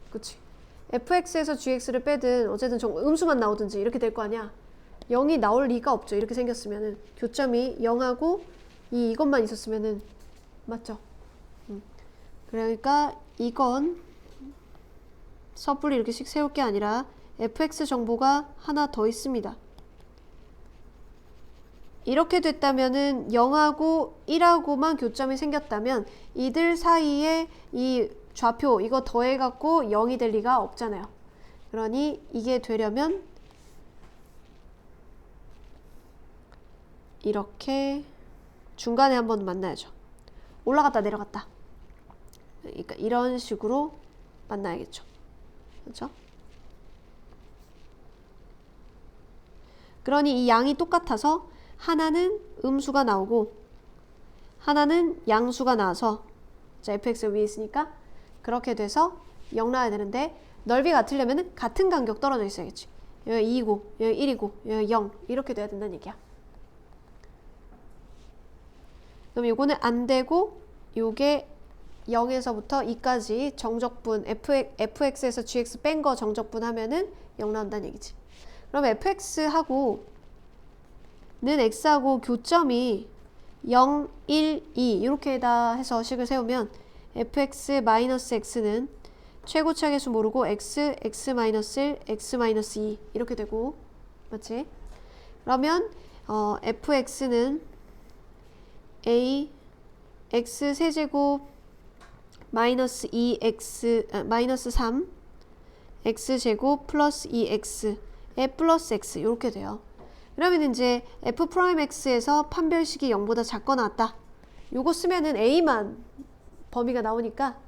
[SPEAKER 1] 그치? fx에서 gx를 빼든 어쨌든 음수만 나오든지 이렇게 될 거 아니야. 0이 나올 리가 없죠. 이렇게 생겼으면은 교점이 0하고 이것만 있었으면은 맞죠? 그러니까 이건 섣불리 이렇게씩 세울 게 아니라 fx 정보가 하나 더 있습니다. 이렇게 됐다면은 0하고 1하고만 교점이 생겼다면 이들 사이에 이 좌표 이거 더해갖고 0이 될 리가 없잖아요. 그러니 이게 되려면 이렇게 중간에 한번 만나야죠. 올라갔다 내려갔다. 그러니까 이런 식으로 만나야겠죠. 그렇죠? 그러니 이 양이 똑같아서 하나는 음수가 나오고 하나는 양수가 나와서 자, fx가 위에 있으니까 그렇게 돼서 0 나와야 되는데 넓이 같으려면 같은 간격 떨어져 있어야겠지. 여기 2이고 여기 1이고 여기 0 이렇게 돼야 된다는 얘기야. 그럼 요거는 안 되고 요게 0에서부터 2까지 정적분 fx에서 gx 뺀 거 정적분 하면은 0 나온다는 얘기지. 그럼 fx하고 는 x하고 교점이 0, 1, 2 이렇게다 해서 식을 세우면 fx 마이너스 x는 최고차 계수 모르고 x, x 마이너스 1, x 마이너스 2 이렇게 되고 맞지? 그러면 fx는 a x 세제곱 마이너스 2x 마이너스 3 x제곱 플러스 2x에 플러스 x 이렇게 돼요. 그러면 이제 f'x에서 판별식이 0보다 작거나 같다. 요거 쓰면은 a만 범위가 나오니까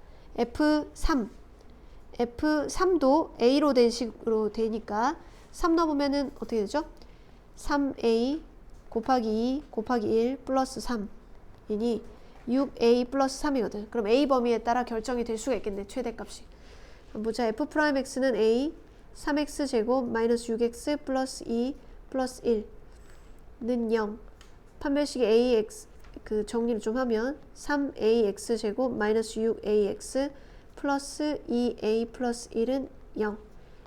[SPEAKER 1] f3도 a로 된 식으로 되니까 3 넣어보면은 어떻게 되죠? 3a 곱하기 2 곱하기 1 플러스 3이니 6a 플러스 3이거든. 그럼 a 범위에 따라 결정이 될 수가 있겠네. 최대값이. 보자. f'x는 a 3x 제곱 마이너스 6x 플러스 2 플러스 1는 0. 판별식이 ax 그 정리를 좀 하면 3ax 제곱 마이너스 6ax 플러스 2a 플러스 1은 0.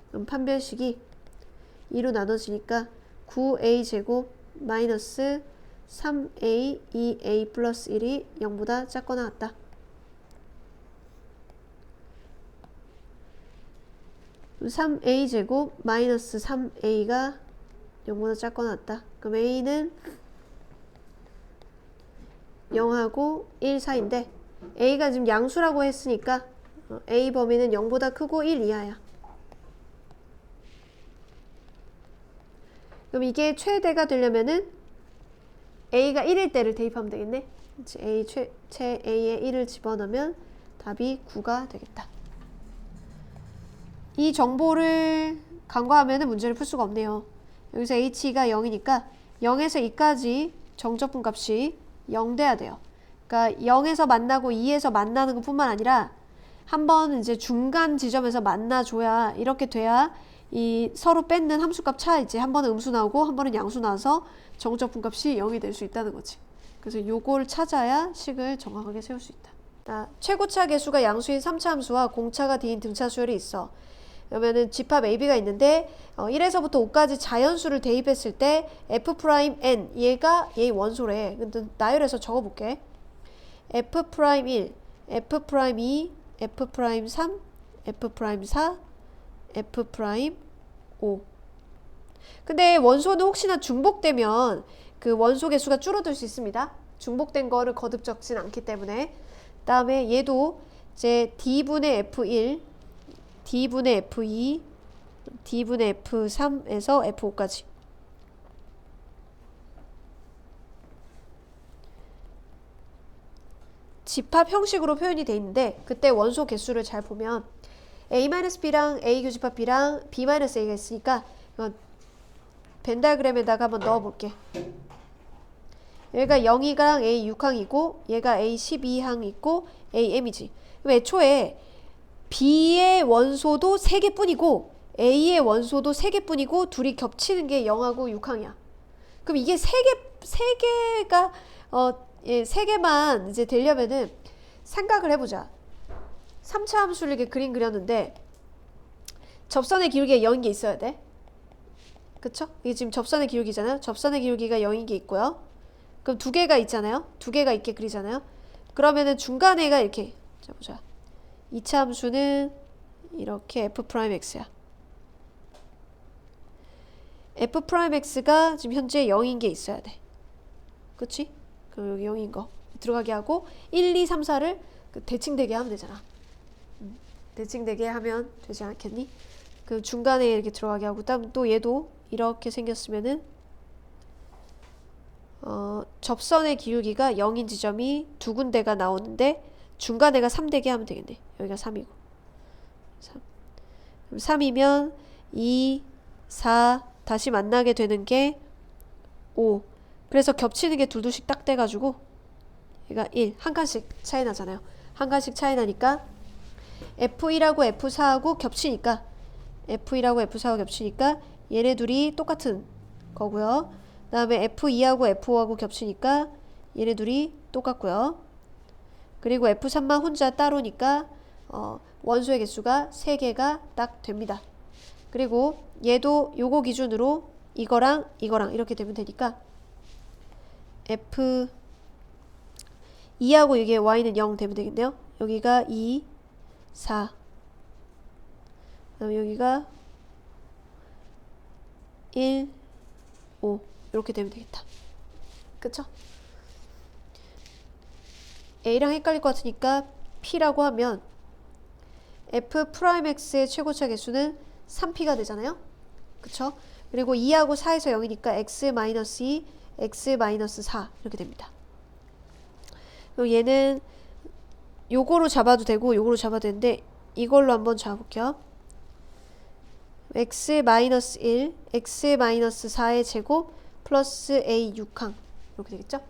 [SPEAKER 1] 그럼 판별식이 2로 나눠지니까 9a 제곱 마이너스 3a 2a 플러스 1이 0보다 작거나 같다. 그럼 3a 제곱 마이너스 3a가 0보다 작거나 같다. 그럼 a는 0하고 1 사이인데 a가 지금 양수라고 했으니까 a 범위는 0보다 크고 1 이하야. 그럼 이게 최대가 되려면은 a가 1일 때를 대입하면 되겠네. a a에 1을 집어넣으면 답이 9가 되겠다. 이 정보를 간과하면 문제를 풀 수가 없네요. 여기서 h가 0이니까 0에서 2까지 정적분 값이 0 돼야 돼요. 그러니까 0에서 만나고 2에서 만나는 것뿐만 아니라 한번 이제 중간 지점에서 만나줘야 이렇게 돼야 이 서로 뺏는 함수값 차 이제 한 번은 음수 나오고 한 번은 양수 나와서 정적분 값이 0이 될 수 있다는 거지. 그래서 요걸 찾아야 식을 정확하게 세울 수 있다. 최고차 계수가 양수인 3차 함수와 공차가 D인 등차 수열이 있어. 그러면은 집합 AB가 있는데 1에서부터 5까지 자연수를 대입했을 때 F'N 얘가 얘의 원소래. 근데 나열해서 적어볼게. F'L, F'E, F'M, F'M4, F'O. 근데 원소는 혹시나 중복되면 그 원소 개수가 줄어들 수 있습니다. 중복된 거를 거듭 적진 않기 때문에. 다음에 얘도 이제 D분의 F1, D분의 F2, D분의 F3에서 F5까지. 집합 형식으로 표현이 돼 있는데 그때 원소 개수를 잘 보면 A-B랑 A 교집합 B랑 B-A가 있으니까 이건 벤 다이어그램에다가 한번 넣어볼게. 얘가 0이랑 A 6항이고 얘가 A 12항 있고 AM이지. 그럼 애초에 B의 원소도 3개뿐이고 A의 원소도 3개뿐이고 둘이 겹치는 게 0하고 6항이야. 그럼 이게 3개가 3개만 이제 되려면은 생각을 해보자. 3차 함수를 이렇게 그림 그렸는데 접선의 기울기가 0인 게 있어야 돼. 그쵸? 이게 지금 접선의 기울기잖아요. 접선의 기울기가 0인 게 있고요. 그럼 2개가 있잖아요. 2개가 있게 그리잖아요. 그러면은 중간에가 이렇게, 자 보자. 2차 함수는 이렇게 F'X야. F'X가 지금 현재 0인 게 있어야 돼. 그치? 그럼 여기 0인 거 들어가게 하고 1, 2, 3, 4를 대칭되게 하면 되잖아. 대칭되게 하면 되지 않겠니? 그 중간에 이렇게 들어가게 하고 그다음 또 얘도 이렇게 생겼으면은 접선의 기울기가 0인 지점이 2군데가 나오는데 중간에가 3되게 하면 되겠네. 여기가 3이고 3. 그럼 3이면 2, 4 다시 만나게 되는 게 5. 그래서 겹치는 게 둘둘씩 딱 돼가지고 얘가 1. 한 칸씩 차이 나잖아요. 한 칸씩 차이 나니까 F1하고 F4하고 겹치니까 F1하고 F4하고 겹치니까 얘네 둘이 똑같은 거고요. 그 다음에 F2하고 F5하고 겹치니까 얘네 둘이 똑같고요. 그리고 F3만 혼자 따로니까 원소의 개수가 3개가 딱 됩니다. 그리고 얘도 요거 기준으로 이거랑 이렇게 되면 되니까 F2하고 이게 Y는 0 되면 되겠네요. 여기가 2, 4 그다음에 여기가 1, 5 이렇게 되면 되겠다. 그쵸? A랑 헷갈릴 것 같으니까 P라고 하면 F'X의 최고차 개수는 3P가 되잖아요. 그쵸? 그리고 2하고 4에서 0이니까 X-2, X-4 이렇게 됩니다. 그럼 얘는 요거로 잡아도 되고 요거로 잡아도 되는데 이걸로 한번 잡아볼게요. X-1, X-4의 제곱 플러스 A 6항 이렇게 되겠죠?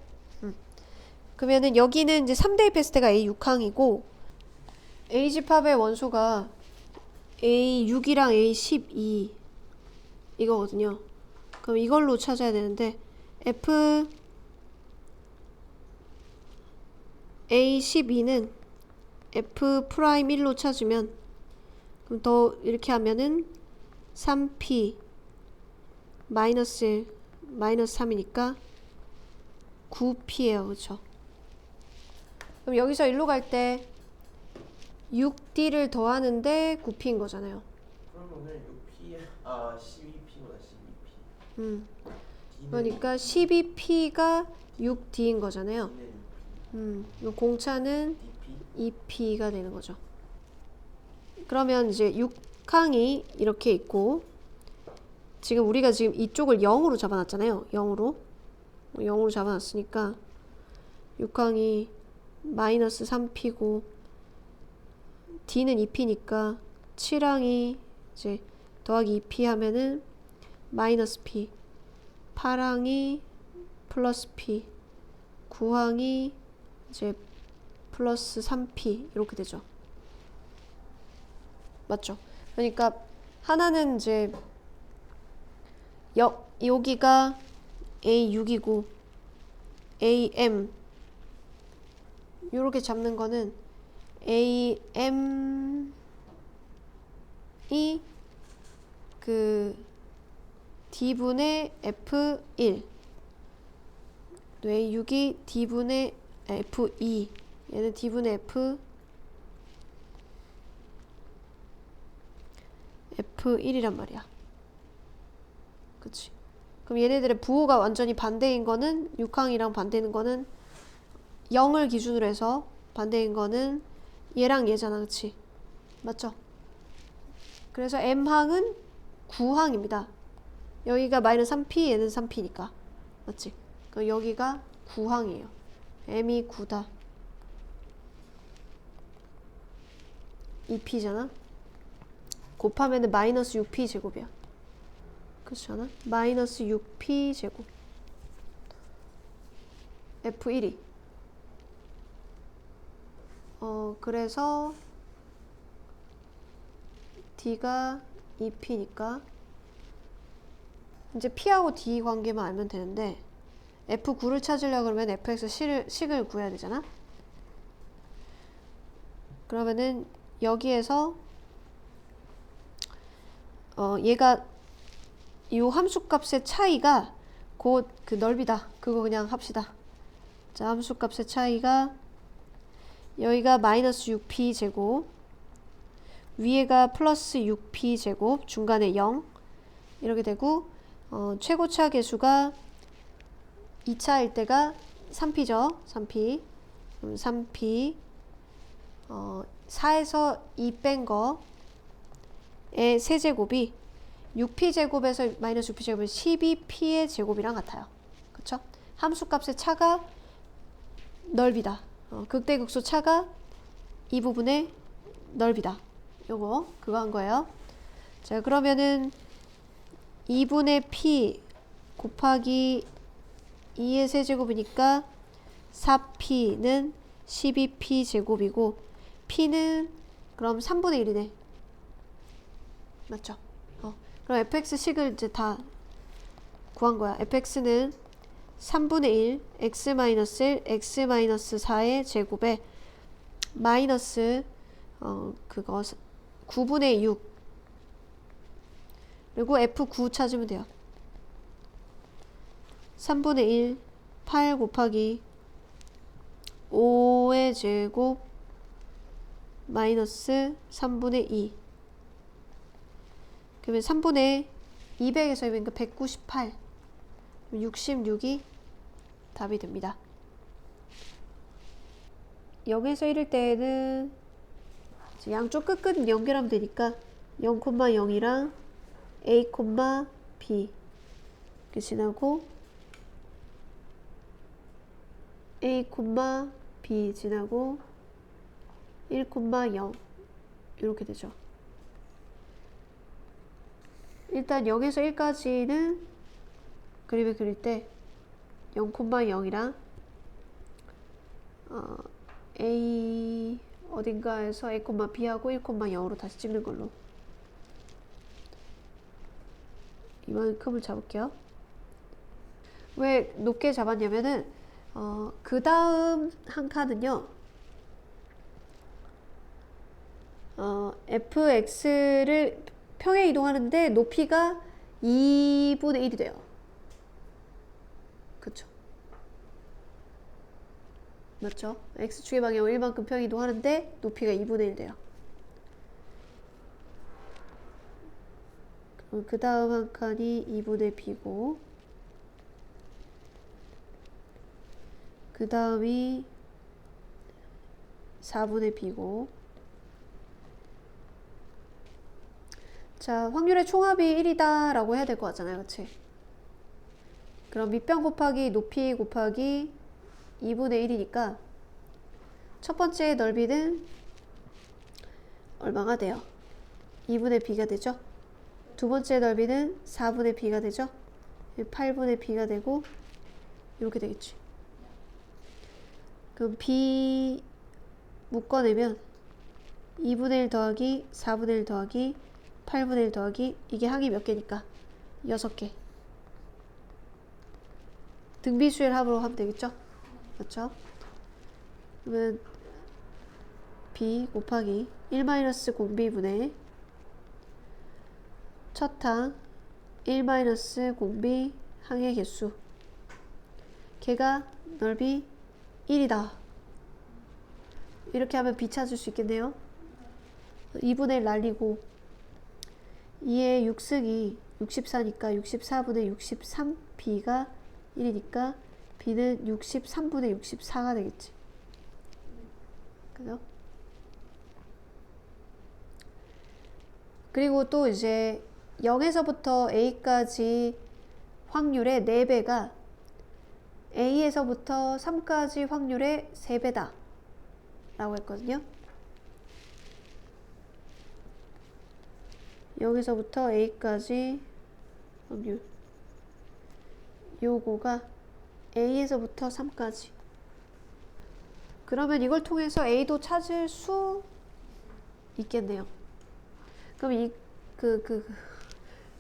[SPEAKER 1] 그러면은 여기는 이제 3대입했을 때가 A 6항이고 A 집합의 원소가 A 6이랑 A 12 이거거든요. 그럼 이걸로 찾아야 되는데 F A 12는 F'1로 찾으면 그럼 더 이렇게 하면은 3P 마이너스 1 마이너스 3이니까 9P예요. 그쵸? 그럼 여기서 1로 갈 때 6D를 더하는데 9P인 거잖아요.
[SPEAKER 3] 그러면은 6P 12P보다 12P.
[SPEAKER 1] 그러니까 12P가 6D인 거잖아요. 이 공차는
[SPEAKER 3] DP?
[SPEAKER 1] 2P가 되는 거죠. 그러면 이제 6항이 이렇게 있고 지금 우리가 지금 이쪽을 0으로 잡아놨잖아요. 0으로 잡아놨으니까 6항이 마이너스 3P고 D는 2P니까 7항이 이제 더하기 2P 하면은 마이너스 P 8항이 플러스 P 9항이 이제 플러스 3P 이렇게 되죠. 맞죠? 그러니까 하나는 이제 여기가 A6이고 AM 요렇게 잡는 거는 AM이 그 D분의 F1 A6이 D분의 F2 얘는 D분의 F1이란 말이야. 그치? 그럼 얘네들의 부호가 완전히 반대인 거는 6항이랑 반대인 거는 0을 기준으로 해서 반대인 거는 얘랑 얘잖아. 그치? 맞죠? 그래서 M항은 구항입니다. 여기가 마이너스 3p, 얘는 3p니까. 맞지? 그럼 여기가 구항이에요. m이 9다. 2p잖아? 곱하면은 마이너스 6p 제곱이야. 그렇잖아? 마이너스 6p 제곱. F1이. 그래서 D가 2p니까 이제 P하고 D 관계만 알면 되는데 F9를 찾으려고 그러면 fx 식을 구해야 되잖아? 그러면은 여기에서 얘가 이 함수값의 차이가 곧 그 넓이다. 그거 그냥 합시다. 자, 함수값의 차이가 여기가 마이너스 6p 제곱, 위에가 플러스 6p 제곱, 중간에 0 이렇게 되고 최고차 계수가 2차일 때가 3p죠. 3p. 그럼 3p 4에서 2 뺀 거의 세제곱이 6p 제곱에서 마이너스 6p 제곱은 12p의 제곱이랑 같아요. 그쵸? 함수값의 차가 넓이다. 극대극소 차가 이 부분의 넓이다. 요거 그거 한 거예요. 자, 그러면은 2분의 p 곱하기 2의 세제곱이니까 4p는 12p 제곱이고 p는 그럼 3분의 1이네. 맞죠? 그럼 fx식을 이제 다 구한 거야. fx는 3분의 1 x-1 x-4의 제곱에 마이너스 그거 9분의 6 그리고 f9 찾으면 돼요. 3분의 1 8 곱하기 5의 제곱 마이너스 3분의 2 그러면 3분의 200에서 200이니까 198 66이 답이 됩니다. 0에서 1일 때에는 양쪽 끝끝 연결하면 되니까 0,0이랑 a, b 이렇게 지나고 a, b 지나고 1,0 이렇게 되죠. 일단 0에서 1까지는 그림을 그릴 때 0,0이랑 a 어딘가에서 a, b하고 1,0으로 다시 찍는 걸로 이만큼을 잡을게요. 왜 높게 잡았냐면은 그 다음 한 칸은요 fx를 평행 이동하는데 높이가 2분의 1이 돼요. 그쵸? 맞죠? x축의 방향을 1만큼 평행 이동하는데 높이가 2분의 1 돼요. 그 다음 한 칸이 2분의 b고 그 다음이 4분의 b고 자, 확률의 총합이 1이다 라고 해야 될 것 같잖아요. 그치? 그럼 밑변 곱하기 높이 곱하기 2분의 1이니까 첫 번째 넓이는 얼마가 돼요? 2분의 b가 되죠? 두 번째 넓이는 4분의 b가 되죠? 8분의 b가 되고 이렇게 되겠지. 그럼 b 묶어내면 2분의 1 더하기 4분의 1 더하기 8분의 1 더하기 이게 항이 몇 개니까 6개. 등비수열 합으로 하면 되겠죠? 그렇죠? 그러면 b 곱하기 1-0b분의 첫 항 1-0b 항의 개수 걔가 넓이 1이다. 이렇게 하면 b 찾을 수 있겠네요. 2분의 1 날리고 2의 6승이 64니까 64분의 63b가 1이니까 b는 63분의 64가 되겠지. 그죠? 그리고 또 이제 0에서부터 a까지 확률의 4배가 a에서부터 3까지 확률의 3배다 라고 했거든요. 0에서부터 a까지 확률 요거가 a에서부터 3까지. 그러면 이걸 통해서 a도 찾을 수 있겠네요. 그럼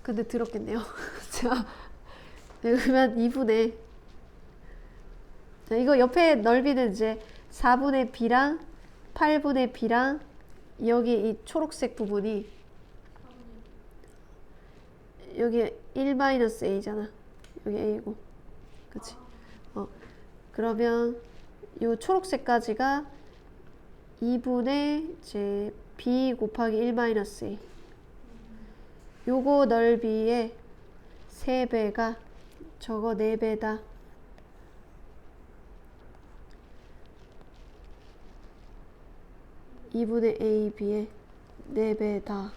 [SPEAKER 1] 근데 들었겠네요. 자, 그러면 2분의 이거 옆에 넓이는 이제 4분의 b랑 8분의 b랑 여기 이 초록색 부분이 여기 1-a잖아. 여기 a고, 그치? 그러면 요 초록색까지가 2분의 이제 b 곱하기 1-a. 요거 넓이의 3배가 저거 4배다. (2분의 ab의 4배다)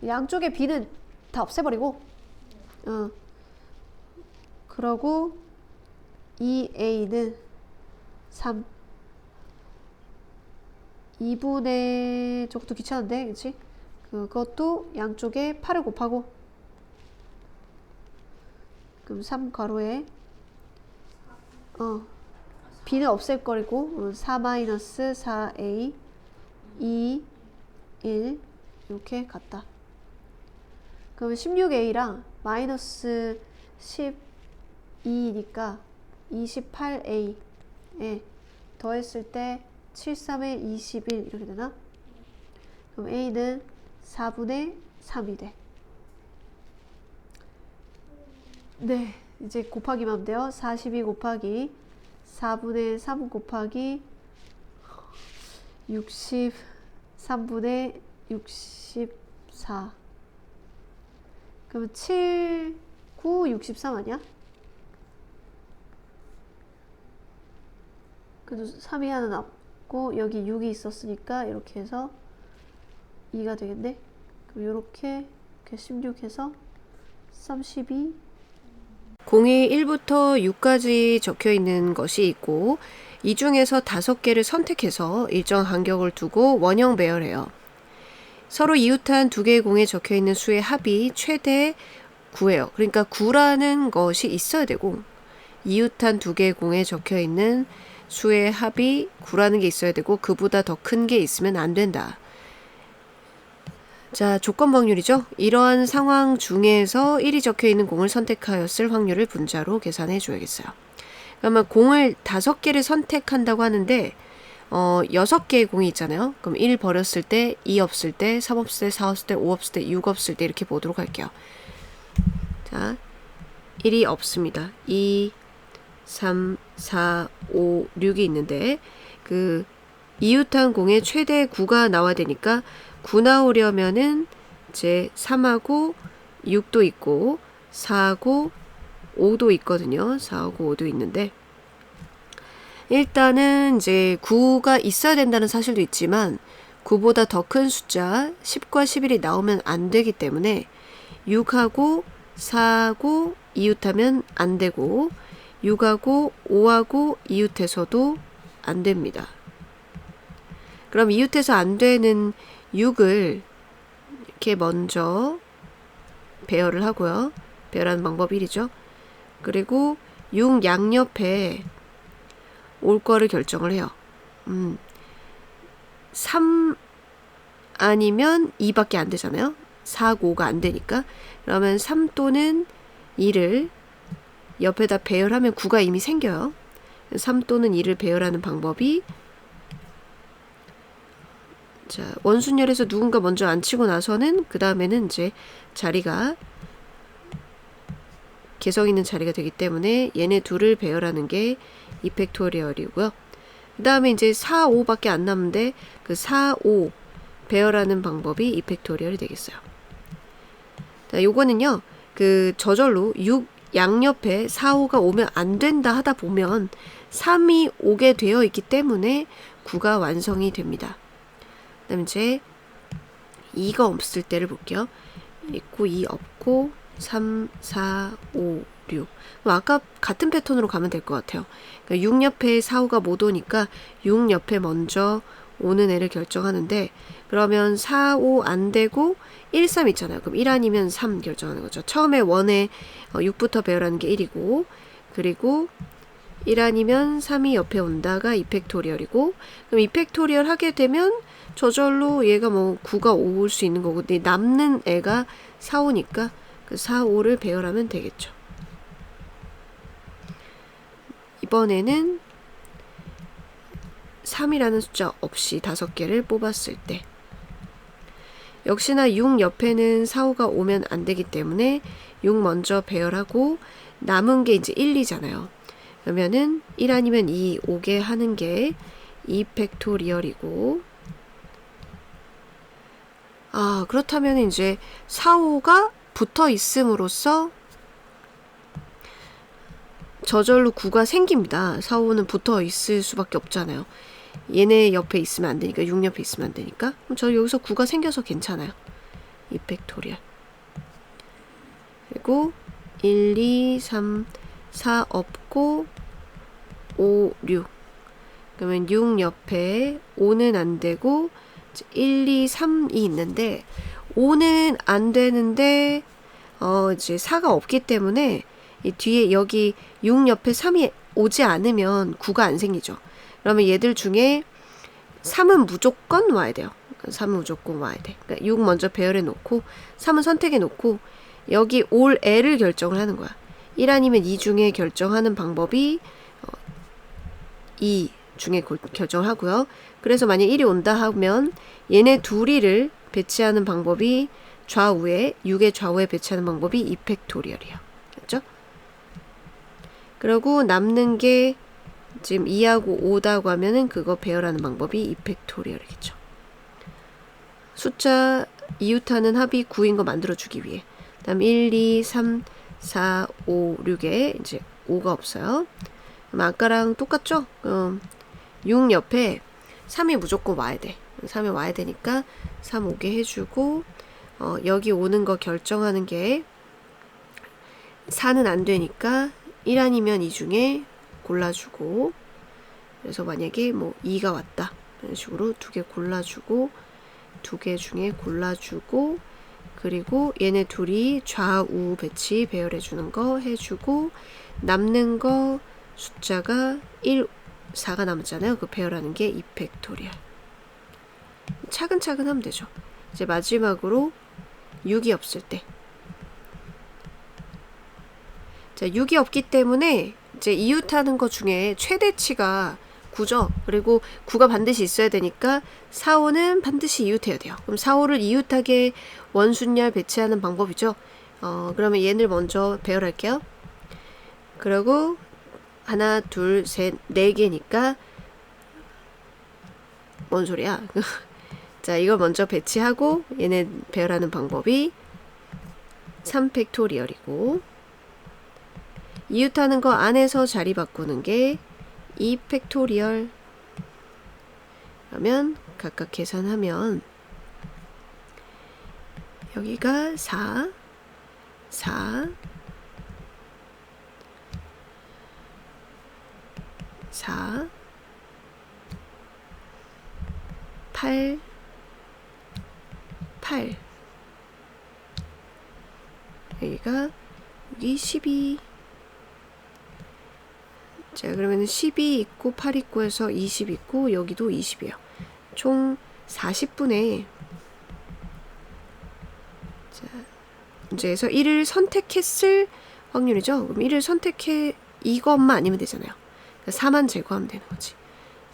[SPEAKER 1] 양쪽의 b는 다 없애버리고 그러고 2a는 3 2분의 저것도 귀찮은데 그치? 그것도 양쪽에 8을 곱하고 그럼 3 가로에 b는 없앨 거리고 4-4a 2 1 이렇게 같다. 그러면 16a랑 마이너스 12니까 28a에 더했을 때 7, 3에 21 이렇게 되나? 그럼 a는 4분의 3이 돼. 네, 이제 곱하기만 하면 돼요. 42 곱하기 4분의 3 곱하기 63분의 64. 그러면 7, 9, 63 아니야? 그래도 3이 하나 남고 여기 6이 있었으니까 이렇게 해서 2가 되겠네. 그럼 요렇게 16 해서 32.
[SPEAKER 2] 공이 1부터 6까지 적혀 있는 것이 있고 이 중에서 5개를 선택해서 일정 간격을 두고 원형 배열해요. 서로 이웃한 2개의 공에 적혀 있는 수의 합이 최대 9예요. 그러니까 9라는 것이 있어야 되고 이웃한 2개의 공에 적혀 있는 수의 합이 9라는 게 있어야 되고 그보다 더 큰 게 있으면 안 된다. 자, 조건 확률이죠. 이러한 상황 중에서 1이 적혀 있는 공을 선택하였을 확률을 분자로 계산해 줘야겠어요. 그러면 공을 5개를 선택한다고 하는데 6개의 공이 있잖아요. 그럼 1 버렸을 때, 2 없을 때, 3 없을 때, 4 없을 때, 5 없을 때, 6 없을 때 이렇게 보도록 할게요. 자, 1이 없습니다. 2, 3, 4, 5, 6이 있는데 그 이웃한 공의 최대 9가 나와야 되니까 9 나오려면은 이제 3하고 6도 있고 4하고 5도 있거든요. 4하고 5도 있는데 일단은 이제 9가 있어야 된다는 사실도 있지만 9보다 더 큰 숫자 10과 11이 나오면 안 되기 때문에 6하고 4하고 이웃하면 안 되고 6하고 5하고 이웃해서도 안 됩니다. 그럼 이웃해서 안 되는 6을 이렇게 먼저 배열을 하고요. 배열하는 방법 1이죠. 그리고 6 양옆에 올 거를 결정을 해요. 3 아니면 2밖에 안 되잖아요. 4, 5가 안 되니까. 그러면 3 또는 2를 옆에다 배열하면 9가 이미 생겨요. 3 또는 2를 배열하는 방법이 자, 원순열에서 누군가 먼저 앉히고 나서는 그 다음에는 이제 자리가 개성 있는 자리가 되기 때문에 얘네 둘을 배열하는 게 이펙토리얼이고요. 그 다음에 이제 4, 5밖에 안 남는데 그 4, 5 배열하는 방법이 이펙토리얼이 되겠어요. 자, 요거는요. 그 저절로 6 양옆에 4, 5가 오면 안 된다 하다 보면 3이 오게 되어 있기 때문에 9가 완성이 됩니다. 그 다음에 이제 2가 없을 때를 볼게요. 있고 2 없고 3, 4, 5, 6. 그럼 아까 같은 패턴으로 가면 될 것 같아요. 그러니까 6 옆에 4, 5가 못 오니까 6 옆에 먼저 오는 애를 결정하는데 그러면 4, 5 안 되고 1, 3 있잖아요. 그럼 1 아니면 3 결정하는 거죠. 처음에 원에 6부터 배열하는 게 1이고 그리고 1 아니면 3이 옆에 온다가 2팩토리얼이고 그럼 2팩토리얼 하게 되면 저절로 얘가 뭐 9가 올 수 있는 거고 근데 남는 애가 4, 5니까 그 4, 5를 배열하면 되겠죠. 이번에는 3이라는 숫자 없이 5개를 뽑았을 때 역시나 6 옆에는 4, 5가 오면 안 되기 때문에 6 먼저 배열하고 남은 게 이제 1, 2잖아요. 그러면은 1 아니면 2 오게 하는 게 2팩토리얼이고 그렇다면 이제 4, 5가 붙어 있음으로써 저절로 9가 생깁니다. 4, 5는 붙어 있을 수밖에 없잖아요. 얘네 옆에 있으면 안 되니까 6 옆에 있으면 안 되니까 그럼 저 여기서 9가 생겨서 괜찮아요. 2팩토리얼 그리고 1, 2, 3, 4 없고 5, 6 그러면 6 옆에 5는 안 되고 1, 2, 3이 있는데 5는 안 되는데 이제 4가 없기 때문에 이 뒤에 여기 6 옆에 3이 오지 않으면 9가 안 생기죠. 그러면 얘들 중에 3은 무조건 와야 돼요. 3은 무조건 와야 돼. 그러니까 6 먼저 배열해 놓고 3은 선택해 놓고 여기 올 애를 결정을 하는 거야. 1 아니면 2 중에 결정하는 방법이 2 중에 결정을 하고요. 그래서 만약 1이 온다 하면 얘네 둘이를 배치하는 방법이 좌우에 6의 좌우에 배치하는 방법이 2팩토리얼이에요. 맞죠? 그리고 남는 게 지금 2하고 5다고 하면은 그거 배열하는 방법이 2팩토리얼이겠죠. 숫자 이웃하는 합이 9인 거 만들어주기 위해. 다음 1, 2, 3, 4, 5, 6에 이제 5가 없어요. 그럼 아까랑 똑같죠? 6 옆에 3이 무조건 와야 돼. 3이 와야 되니까 3 오게 해주고 여기 오는 거 결정하는 게 4는 안 되니까 1 아니면 2 중에 골라주고 그래서 만약에 뭐 2가 왔다 이런 식으로 2개 골라주고 2개 중에 골라주고 그리고 얘네 둘이 좌우 배치 배열해 주는 거 해주고 남는 거 숫자가 1, 4가 남았잖아요. 그 배열하는 게 2팩토리얼. 차근차근 하면 되죠. 이제 마지막으로 6이 없을 때. 자, 6이 없기 때문에 이제 이웃하는 것 중에 최대치가 9죠. 그리고 9가 반드시 있어야 되니까 4, 5는 반드시 이웃해야 돼요. 그럼 4, 5를 이웃하게 원순열 배치하는 방법이죠. 그러면 얘를 먼저 배열할게요. 그리고 하나, 둘, 셋, 4개니까 뭔 소리야? 자, 이걸 먼저 배치하고 얘네 배열하는 방법이 3팩토리얼이고 이웃하는 거 안에서 자리 바꾸는 게 2팩토리얼. 그러면 각각 계산하면 여기가 4, 4, 4, 8, 8 여기가 여기 12. 자, 그러면 12 있고 8 있고 해서 20 있고 여기도 20이에요. 총 40분의 자, 문제에서 1을 선택했을 확률이죠. 그럼 1을 선택해 이것만 아니면 되잖아요. 그러니까 4만 제거하면 되는 거지.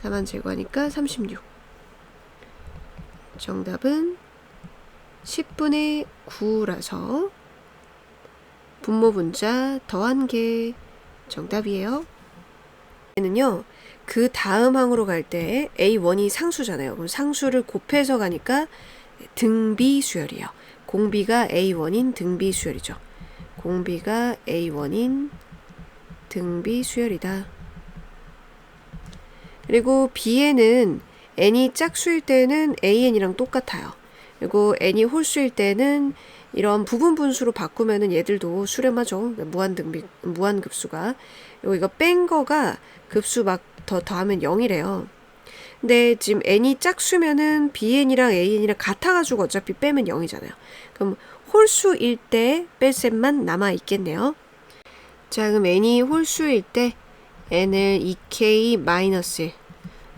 [SPEAKER 2] 4만 제거하니까 36. 정답은 10분의 9라서 분모 분자 더한 게 정답이에요. 얘는요, 그 다음 항으로 갈 때 A1이 상수잖아요. 그럼 상수를 곱해서 가니까 등비 수열이에요. 공비가 A1인 등비 수열이죠. 공비가 A1인 등비 수열이다. 그리고 B에는 n이 짝수일 때는 AN이랑 똑같아요. 그리고 n이 홀수일 때는 이런 부분 분수로 바꾸면은 얘들도 수렴하죠. 무한급수가. 이거 뺀 거가 급수 막 더하면 0이래요. 근데 지금 n이 짝수면은 bn이랑 an이랑 같아가지고 어차피 빼면 0이잖아요. 그럼 홀수일 때 뺄 셈만 남아있겠네요. 자, 그럼 n이 홀수일 때 n을 2k-1,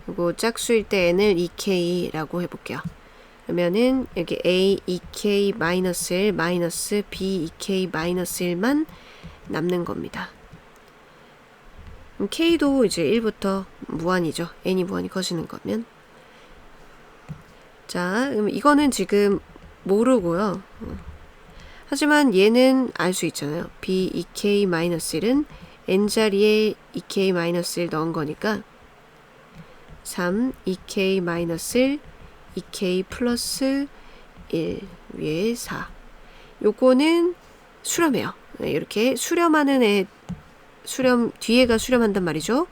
[SPEAKER 2] 그리고 짝수일 때 n을 2k라고 해볼게요. 그러면은 여기 a 2k-1 마이너스 b 2k-1만 남는 겁니다. 그럼 k도 이제 1부터 무한이죠. n이 무한이 커지는 거면. 자, 그럼 이거는 지금 모르고요. 하지만 얘는 알 수 있잖아요. b 2k-1은 n자리에 2k-1 넣은 거니까 3 2k-1 2k 플러스 1 위에 4. 요거는 수렴해요. 이렇게 수렴하는 뒤에가 수렴한단 말이죠.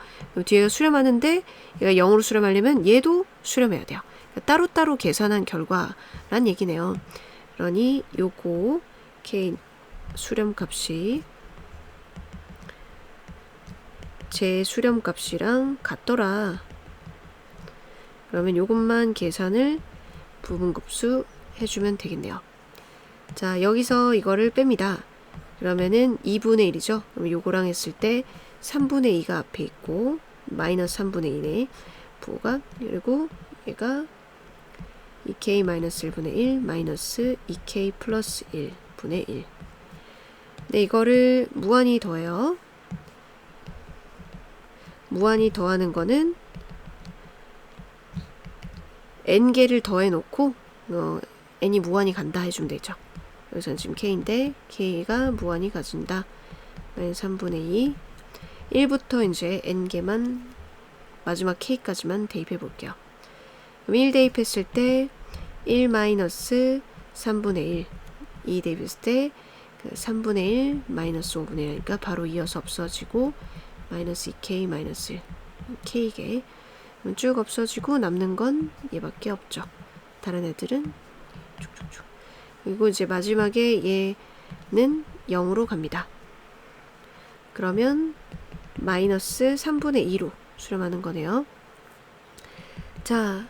[SPEAKER 2] 뒤에가 수렴하는데 얘가 0으로 수렴하려면 얘도 수렴해야 돼요. 그러니까 따로따로 계산한 결과란 얘기네요. 그러니 요거 k 수렴값이 제 수렴값이랑 같더라. 그러면 요것만 계산을 부분급수 해주면 되겠네요. 자, 여기서 이거를 뺍니다. 그러면은 2분의 1이죠. 그럼 요거랑 했을 때 3분의 2가 앞에 있고 마이너스 3분의 1에 부호가, 그리고 얘가 2k-1분의 1 마이너스 2k 플러스 1분의 1. 근데 이거를 무한히 더해요. 무한히 더하는 거는 n개를 더해 놓고 n이 무한히 간다 해주면 되죠. 여기서는 지금 k인데 k가 무한히 가진다. 마이너스 3분의 2 1부터 이제 n개만 마지막 k까지만 대입해 볼게요. 그럼 1 대입했을 때 1 마이너스 3분의 1 2 대입했을 때 그 3분의 1 마이너스 5분의 1이니까 바로 이어서 없어지고 마이너스 2k 마이너스 1 k개 쭉 없어지고 남는 건 얘밖에 없죠. 다른 애들은 쭉쭉쭉. 그리고 이제 마지막에 얘는 0으로 갑니다. 그러면 마이너스 3분의 2로 수렴하는 거네요. 자,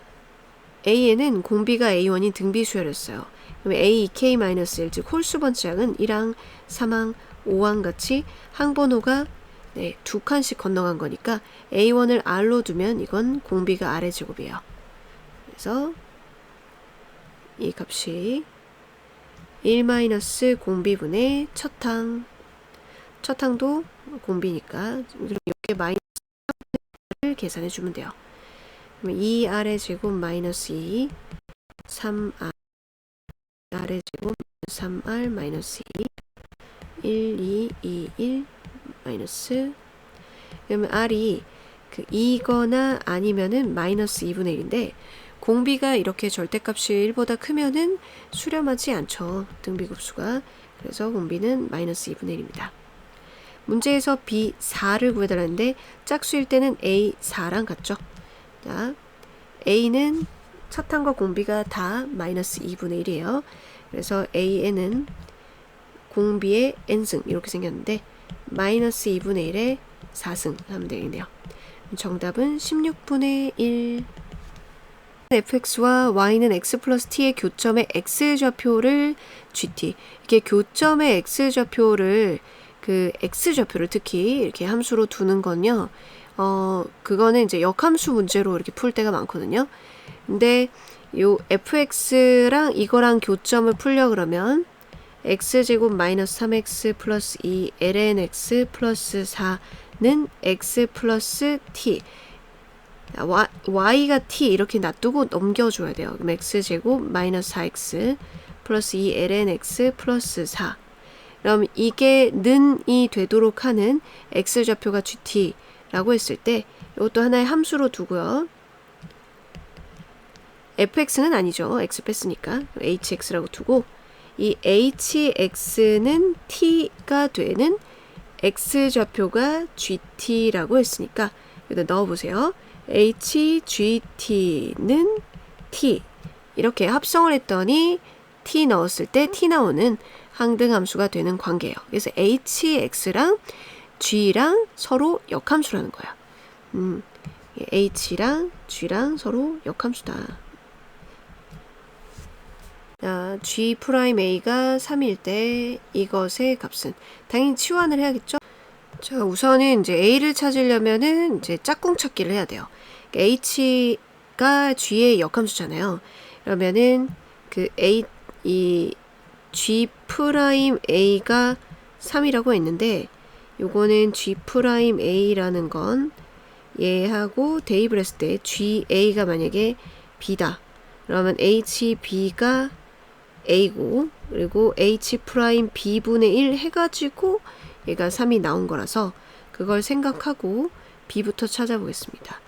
[SPEAKER 2] A에는 공비가 A1인 등비수열이었어요. 그럼 A2K-1, 즉 홀수 번짝은 1항, 3항, 5항 같이 항번호가 두 칸씩 건너간 거니까 A1을 R로 두면 이건 공비가 R의 제곱이에요. 그래서 이 값이 1 공비분의 첫 항도 공비니까 여기에 마이너스 3을 계산해 주면 돼요. 그럼 2R의 제곱 마이너스 2 3R R의 제곱 3R 마이너스 2 1 2 2 1 마이너스, 그러면 R이 그 2거나 아니면은 마이너스 2분의 1인데 공비가 이렇게 절대값이 1보다 크면은 수렴하지 않죠. 등비급수가. 그래서 공비는 마이너스 2분의 1입니다. 문제에서 B4를 구해달라는데 짝수일 때는 A4랑 같죠. 자, A는 첫 항과 공비가 다 마이너스 2분의 1이에요. 그래서 AN은 공비의 n승 이렇게 생겼는데 마이너스 2분의 1에 4승 하면 되겠네요. 정답은 16분의 1. fx와 y는 x 플러스 t의 교점의 x좌표를 gt. 이게 교점의 x좌표를 그 x좌표를 특히 이렇게 함수로 두는 건요. 그거는 이제 역함수 문제로 이렇게 풀 때가 많거든요. 근데 요 fx랑 이거랑 교점을 풀려 그러면 x제곱 마이너스 3x 플러스 2 lnx 플러스 4는 x 플러스 t y가 t 이렇게 놔두고 넘겨줘야 돼요. 그럼 x제곱 마이너스 4x 플러스 2 lnx 플러스 4 그럼 이게 는이 되도록 하는 x좌표가 gt라고 했을 때 이것도 하나의 함수로 두고요. fx는 아니죠. x 뺐으니까 hx라고 두고 이 hx는 t가 되는 x좌표가 gt라고 했으니까 여기다 넣어보세요. hgt는 t 이렇게 합성을 했더니 t 넣었을 때 t 나오는 항등함수가 되는 관계예요. 그래서 hx랑 g랑 서로 역함수라는 거야. h랑 g랑 서로 역함수다. 자, G'A가 3일 때 이것의 값은 당연히 치환을 해야겠죠? 자, 우선은 이제 A를 찾으려면은 이제 짝꿍 찾기를 해야 돼요. 그러니까 H가 G의 역함수잖아요. 그러면은 그 이 G'A가 3이라고 했는데 요거는 G'A라는 건 얘하고 대입을 했을 때 GA가 만약에 B다. 그러면 HB가 A고 그리고 H'B분의 1 해가지고 얘가 3이 나온 거라서 그걸 생각하고 B부터 찾아보겠습니다.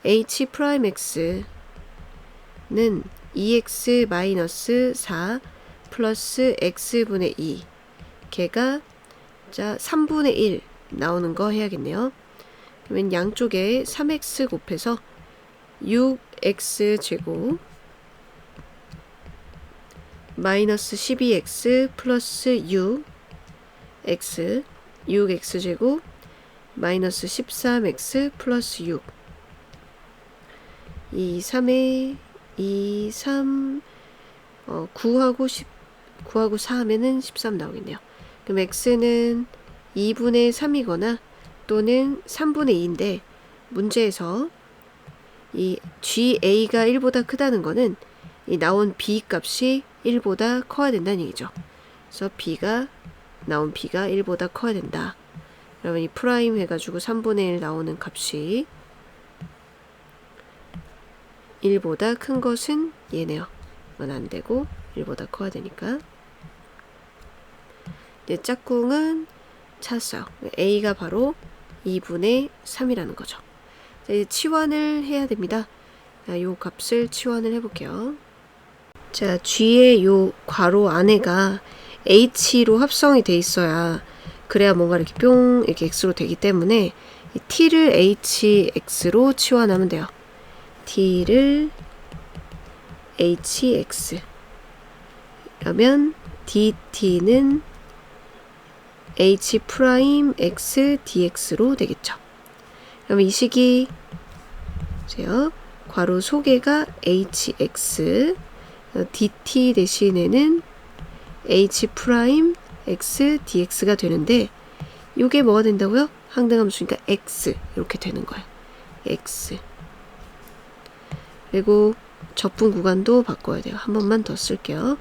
[SPEAKER 2] H'X는 2x-4 플러스 x분의 2 걔가 자 3분의 1 나오는 거 해야겠네요. 그러면 양쪽에 3x 곱해서 6x제곱 마이너스 12x 플러스 6x제곱 마이너스 13x 플러스 6 3에 3 9하고 4 하면은 13 나오겠네요. 그럼 x는 2분의 3이거나 또는 3분의 2인데 문제에서 이 GA가 1보다 크다는 거는 이 나온 B 값이 1보다 커야 된다는 얘기죠. 그래서 나온 B가 1보다 커야 된다. 그러면 이 프라임 해가지고 3분의 1 나오는 값이 1보다 큰 것은 얘네요. 이건 안 되고 1보다 커야 되니까. 이제 짝꿍은 찾았어요. A가 바로 2분의 3이라는 거죠. 자, 이제 치환을 해야 됩니다. 자, 요 값을 치환을 해볼게요. 자, G의 요 괄호 안에가 H로 합성이 돼 있어야 그래야 뭔가 이렇게 뿅 이렇게 X로 되기 때문에 이 T를 HX로 치환하면 돼요. T를 HX 그러면 DT는 H'X DX로 되겠죠. 그럼 이 식이 보세요. 괄호 소개가 HX DT 대신에는 H'X DX가 되는데 이게 뭐가 된다고요? 항등함수니까 X 이렇게 되는 거예요. X 그리고 적분 구간도 바꿔야 돼요. 한 번만 더 쓸게요.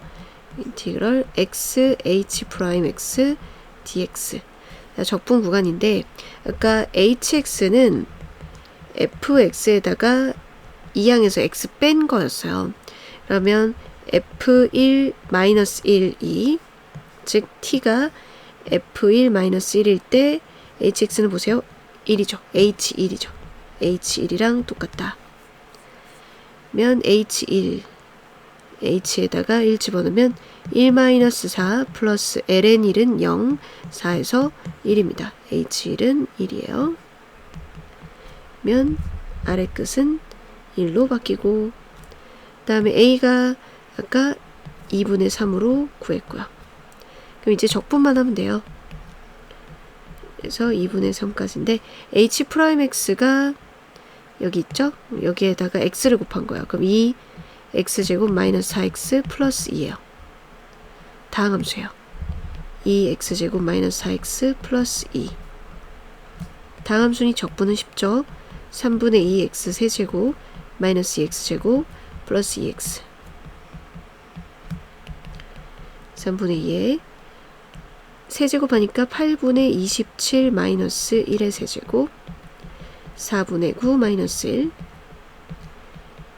[SPEAKER 2] 인티그럴 X H'X dx 적분 구간인데 아까 hx는 fx에다가 이항에서 x 뺀 거였어요. 그러면 f1-1이 즉 t가 f1-1일 때 hx는 보세요. 1이죠. h1이죠. h1이랑 똑같다. 면 h1 h에다가 1 집어넣으면 1-4 플러스 ln1은 0, 4에서 1입니다. h1은 1이에요. 면 아래 끝은 1로 바뀌고 그 다음에 a가 아까 2분의 3으로 구했고요. 그럼 이제 적분만 하면 돼요. 그래서 2분의 3까지인데 h'x가 여기 있죠? 여기에다가 x를 곱한 거예요. 그럼 이 x제곱 마이너스 4x 플러스 2예요. 다음 함수예요. 2x제곱 마이너스 4x 플러스 2 다음 함수니 적분은 쉽죠. 3분의 2x 세제곱 마이너스 2x제곱 플러스 2x 3분의 2에 세제곱 하니까 8분의 27 마이너스 1의 세제곱 4분의 9 마이너스 1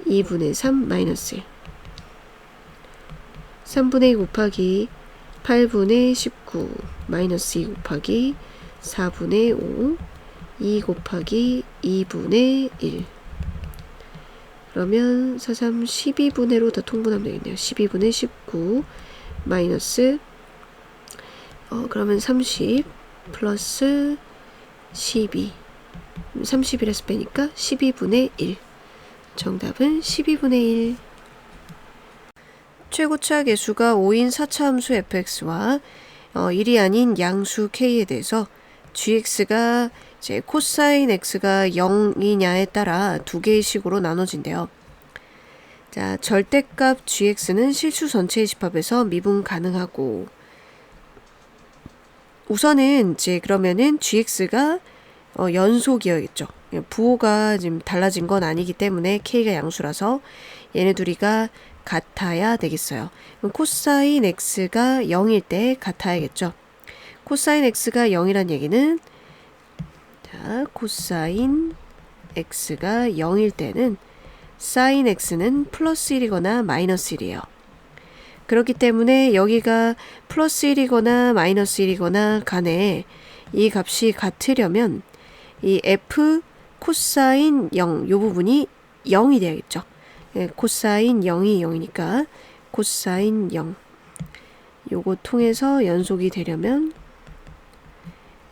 [SPEAKER 2] 2분의 3 마이너스 1 3분의 2 곱하기 8분의 19 마이너스 2 곱하기 4분의 5 2 곱하기 2분의 1 그러면 4, 3, 12분의로 더 통분하면 되겠네요. 12분의 19 마이너스 그러면 30 플러스 12 30이라서 빼니까 12분의 1 정답은 12분의 1 최고차 계수가 5인 4차 함수 fx와 1이 아닌 양수 k에 대해서 gx가 이제 코사인 x가 0이냐에 따라 두 개의 식으로 나눠진대요. 자, 절대값 gx는 실수 전체의 집합에서 미분 가능하고, 우선은 이제 그러면은 gx가 연속이어야겠죠. 부호가 지금 달라진 건 아니기 때문에 k가 양수라서 얘네 둘이가 같아야 되겠어요. 그럼 코사인 x가 0일 때 같아야겠죠. 코사인 x가 0이란 얘기는, 자, 코사인 x가 0일 때는 사인 x는 플러스 1이거나 마이너스 1이에요. 그렇기 때문에 여기가 플러스 1이거나 마이너스 1이거나 간에 이 값이 같으려면 이 f 코사인 0 요 부분이 0이 돼야겠죠. 예, 코사인 0이 0이니까 코사인 0 요거 통해서 연속이 되려면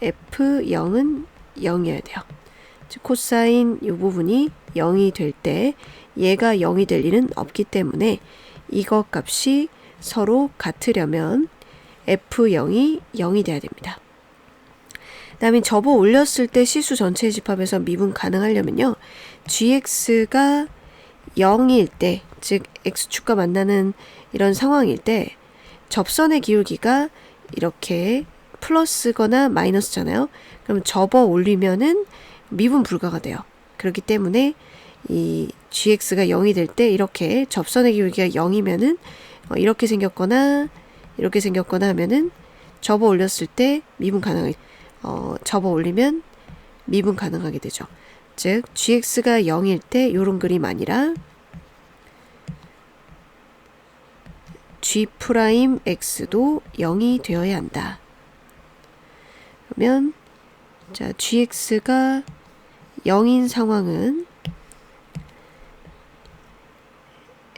[SPEAKER 2] f0은 0이어야 돼요. 즉 코사인 요 부분이 0이 될 때 얘가 0이 될 일은 없기 때문에 이거 값이 서로 같으려면 f0이 0이 돼야 됩니다. 그 다음에 접어 올렸을 때 시수 전체의 집합에서 미분 가능하려면요, gx가 0일 때, 즉 x축과 만나는 이런 상황일 때 접선의 기울기가 이렇게 플러스거나 마이너스잖아요. 그럼 접어 올리면은 미분 불가가 돼요. 그렇기 때문에 이 gx가 0이 될 때 이렇게 접선의 기울기가 0이면은 이렇게 생겼거나 이렇게 생겼거나 하면은 접어 올렸을 때 미분 가능하게, 접어 올리면 미분 가능하게 되죠. 즉 gx가 0일 때 요런 그림 아니라 g'x도 0이 되어야 한다. 그러면 자, gx가 0인 상황은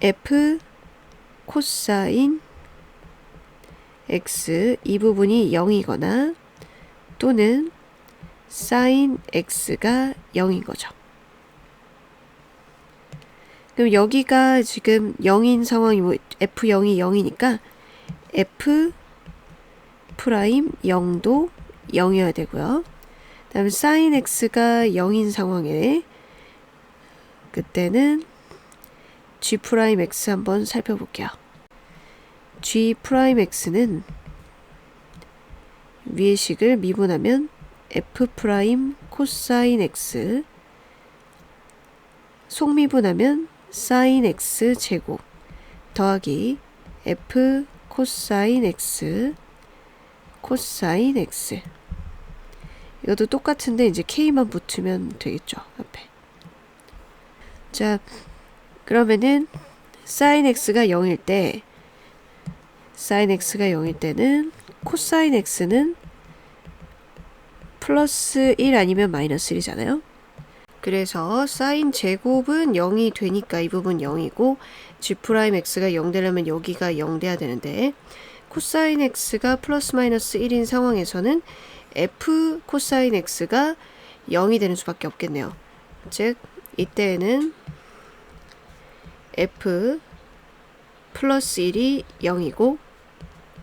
[SPEAKER 2] f 코사인 x 이 부분이 0이거나 또는 사인 x가 0인 거죠. 그럼 여기가 지금 0인 상황이고 f0이 0이니까 f 프라임 0도 0이어야 되고요. 그 다음에 사인 x가 0인 상황에 그때는 g 프라임 x 한번 살펴볼게요. g 프라임 x는 위의 식을 미분하면 f 프라임 코사인 x, 속미분하면 사인 x 제곱 더하기 f 코사인 x 코사인 x. 이것도 똑같은데 이제 k만 붙으면 되겠죠, 앞에. 자, 그러면은 사인 x가 0일 때, 사인 x가 0일 때는 코사인 x는 플러스 1 아니면 마이너스 1이잖아요. 그래서 사인 제곱은 0이 되니까 이 부분 0이고 g'x가 0 되려면 여기가 0 돼야 되는데, 코사인 x가 플러스 마이너스 1인 상황에서는 f 코사인 x가 0이 되는 수밖에 없겠네요. 즉 이때에는 f 플러스 1이 0이고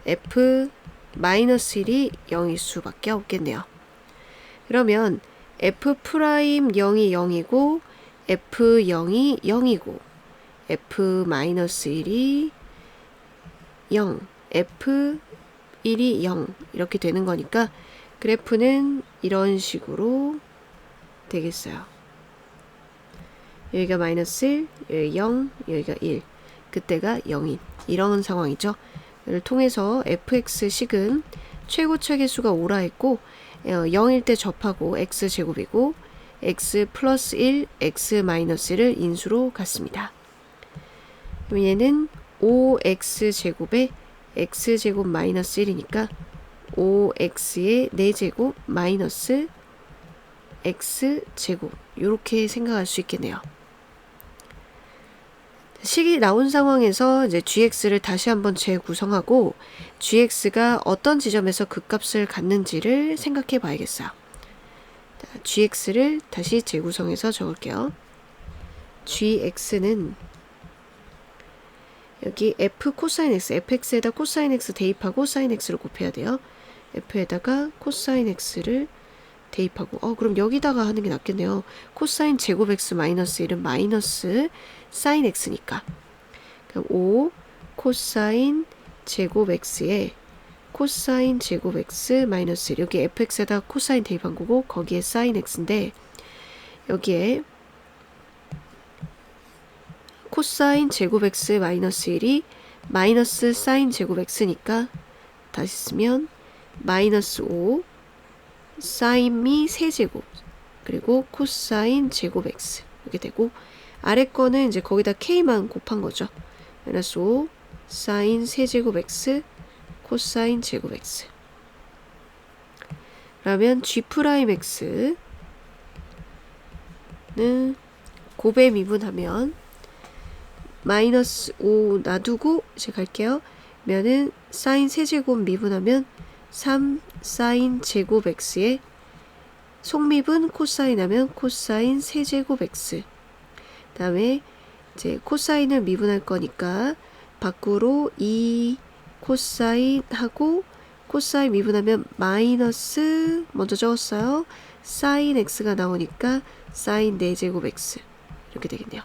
[SPEAKER 2] f 마이너스 1이 0일 수밖에 없겠네요. 그러면 f 프라임 0이 0이고 f0이 0이고 f 마이너스 1이 0, f1이 0 이렇게 되는 거니까 그래프는 이런 식으로 되겠어요. 여기가 마이너스 1, 여기 0, 여기가 1, 그때가 0인 이런 상황이죠. 이를 통해서 fx식은 최고차 계수가 5라 했고 0일 때 접하고 x제곱이고 x 플러스 1, x 마이너스 1을 인수로 갖습니다. 그럼 얘는 5x제곱에 x제곱 마이너스 1이니까 5x의 4제곱 마이너스 x제곱 이렇게 생각할 수 있겠네요. 식이 나온 상황에서 이제 gx를 다시 한번 재구성하고 gx가 어떤 지점에서 극값을 갖는지를 생각해 봐야겠어요. gx를 다시 재구성해서 적을게요. gx는 여기 f 코사인 x, fx에다 코사인 x 대입하고 사인 x를 곱해야 돼요. f에다가 코사인 x를 대입하고 그럼 여기다가 하는 게 낫겠네요. 코사인 제곱 x 마이너스 1은 마이너스 사인 x니까 그럼 5 코사인 제곱 x에 코사인 제곱 x 마이너스 1 여기 fx에다 코사인 대입한 거고 거기에 사인 x인데 여기에 코사인 제곱 x 마이너스 1이 마이너스 사인 제곱 x니까 다시 쓰면 마이너스 5 사인이 세제곱 그리고 코사인 제곱 x 이렇게 되고 아래 거는 이제 거기다 k만 곱한 거죠. 마이너스 5 사인 세제곱 x 코사인 제곱 x 그러면 g 프라임 x는 곱에 미분하면 마이너스 5 놔두고 이제 갈게요. 면은 사인 세제곱 미분하면 3 사인 제곱 x에 속미분 코사인 하면 코사인 세제곱 x 다음에 이제 코사인을 미분할 거니까 밖으로 2 코사인 하고 코사인 미분하면 마이너스 먼저 적었어요. 사인 x가 나오니까 사인 4제곱 x 이렇게 되겠네요.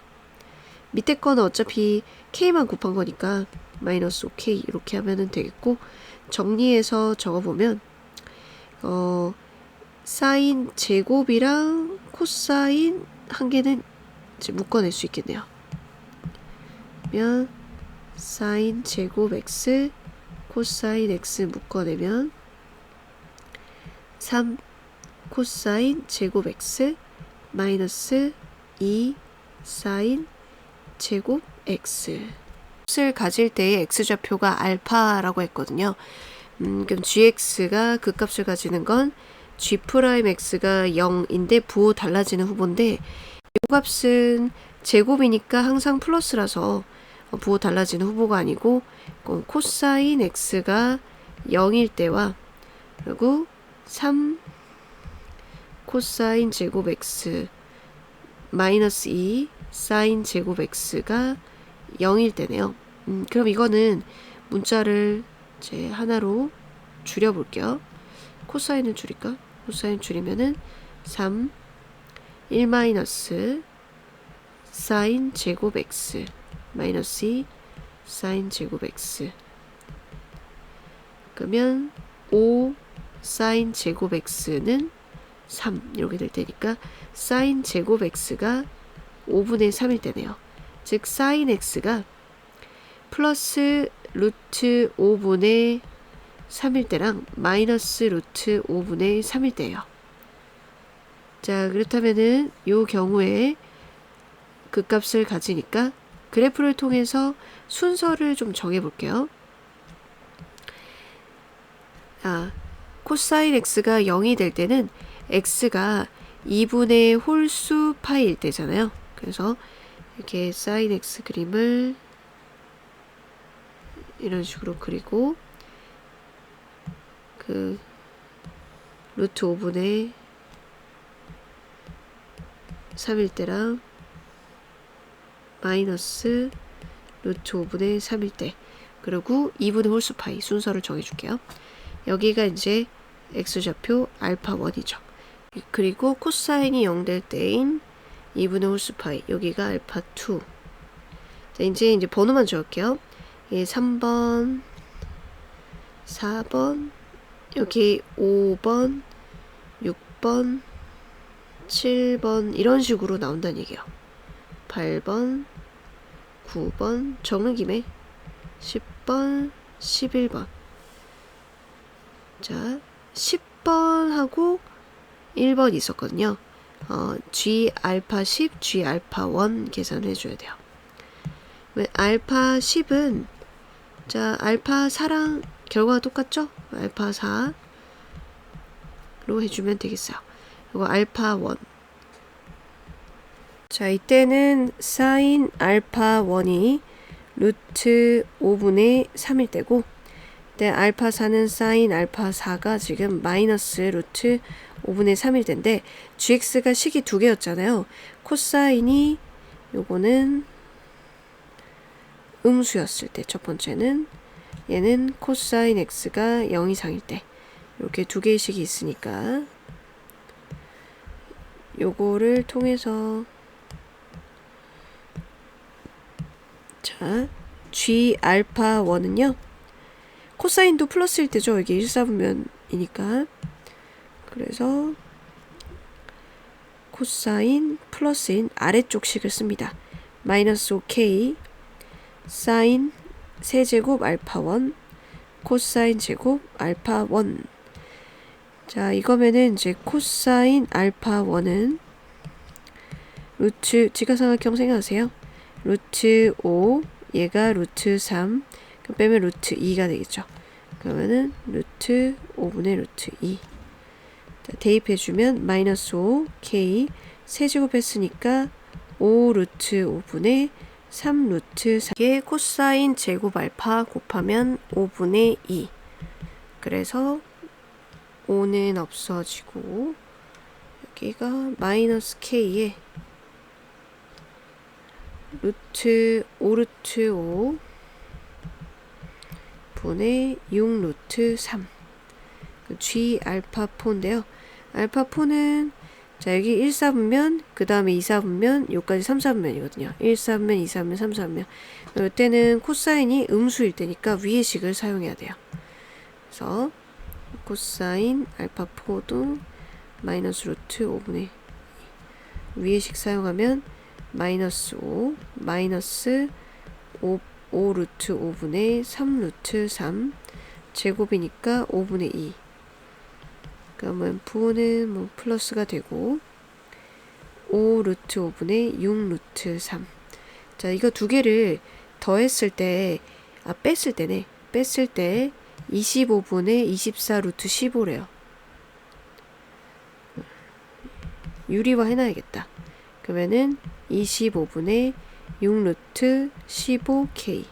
[SPEAKER 2] 밑에 거는 어차피 k만 곱한 거니까 마이너스 5k 이렇게 하면 되겠고 정리해서 적어보면 사인 제곱이랑 코사인 한 개는 이제 묶어낼 수 있겠네요. 그러면 사인 제곱 x 코사인 x 묶어내면 3 코사인 제곱 x 마이너스 2 사인 제곱 x 을 가질 때의 x좌표가 알파라고 했거든요. 그럼 gx가 그 값을 가지는 건 g'x가 0인데 부호 달라지는 후보인데 이 값은 제곱이니까 항상 플러스라서 부호 달라지는 후보가 아니고 코사인 x가 0일 때와 그리고 3 코사인 제곱 x 마이너스 2 사인 제곱 x가 0일 때네요. 그럼 이거는 문자를 이제 하나로 줄여볼게요. 코사인을 줄일까? 코사인 줄이면은 3 1 마이너스 사인 제곱 x 마이너스 2 사인 제곱 x 그러면 5 사인 제곱 x는 3 이렇게 될 테니까 사인 제곱 x가 5분의 3일 때네요. 즉 사인 x가 플러스 루트 5분의 3일 때랑 마이너스 루트 5분의 3일 때예요. 자 그렇다면은 요 경우에 그 값을 가지니까 그래프를 통해서 순서를 좀 정해 볼게요. 코사인 x가 0이 될 때는 x가 2분의 홀수 파이일 때잖아요. 그래서 이렇게 사인 x 그림을 이런 식으로 그리고 그 루트 5분의 3일 때랑 마이너스 루트 5분의 3일 때 그리고 2분의 홀수 파이 순서를 정해줄게요. 여기가 이제 x좌표 알파 1이죠. 그리고 코사인이 0 될 때인 2분의 홀수 파이 여기가 알파 2. 자, 이제 번호만 적을게요. 3번 4번 여기 5번 6번 7번 이런 식으로 나온다는 얘기예요. 8번 9번 적는 김에 10번 11번 자 10번하고 1번 있었거든요. G 알파 10, G 알파 1 계산을 해줘야 돼요. 왜 알파 10은 자 알파 4랑 결과가 똑같죠? 알파 4로 해주면 되겠어요. 그리고 알파 1 자 이때는 사인 알파 1이 루트 5분의 3일 때고 네, 알파 4는 사인 알파 4가 지금 마이너스 루트 5분의 3일 텐데 gx가 식이 두 개였잖아요. 코사인이 요거는 음수였을 때 첫 번째는 얘는 코사인 x가 0 이상일 때 이렇게 두 개의 식이 있으니까 요거를 통해서 자 G 알파 1은요 코사인도 플러스일 때죠. 이게 1사분면이니까 그래서 코사인 플러스인 아래쪽 식을 씁니다. 마이너스 5k 사인 세제곱 알파 1 코사인 제곱 알파 1 자 이거면은 이제 코사인 알파 1은 루트 직각삼각형 생각하세요. 루트 5 얘가 루트 3 빼면 루트 2가 되겠죠. 그러면은 루트 5분의 루트 2 자, 대입해주면 마이너스 5 k 세제곱 했으니까 5 루트 5분의 3 루트 4 이게 코사인 제곱 알파 곱하면 5분의 2 그래서 5는 없어지고 여기가 마이너스 k에 루트 5 루트 5 분의 6 루트 3 G 알파4인데요. 알파4는 자 여기 1사분면 그 다음에 2사분면 여기까지 3사분면이거든요. 1사분면 2사분면 3사분면 이때는 코사인이 음수일 때니까 위의 식을 사용해야 돼요. 그래서 코사인 알파4도 마이너스 루트 5분의 위의 식 사용하면 마이너스 5 마이너스 5 루트 5분의 3 루트 3 제곱이니까 5분의 2 그러면 부호는 뭐 플러스가 되고 5 루트 5분의 6 루트 3 자 이거 두 개를 더했을 때 뺐을 때네 뺐을 때 25분의 24 루트 15래요. 유리화 해놔야겠다. 그러면은 25분의 6 루트 15k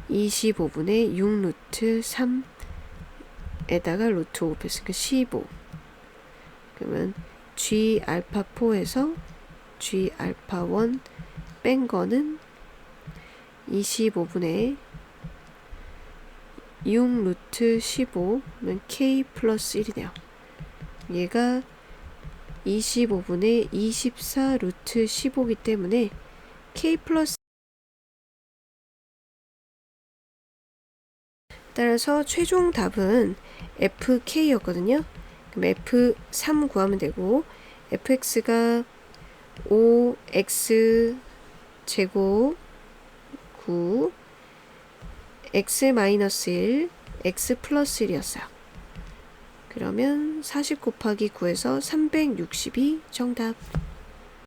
[SPEAKER 2] 25분의 6 루트 3에다가 루트 5 뺐으니까 15 그러면 G 알파4에서 G 알파1 뺀 거는 25분의 6 루트 15면 k 플러스 1이네요. 얘가 25분의 24 루트 15이기 때문에 k 플러스 따라서 최종 답은 fk였거든요. 그럼 f3 구하면 되고 fx가 5x 제곱 9 x-1 x 플러스 1이었어요. 그러면 40 곱하기 9에서 360이 정답.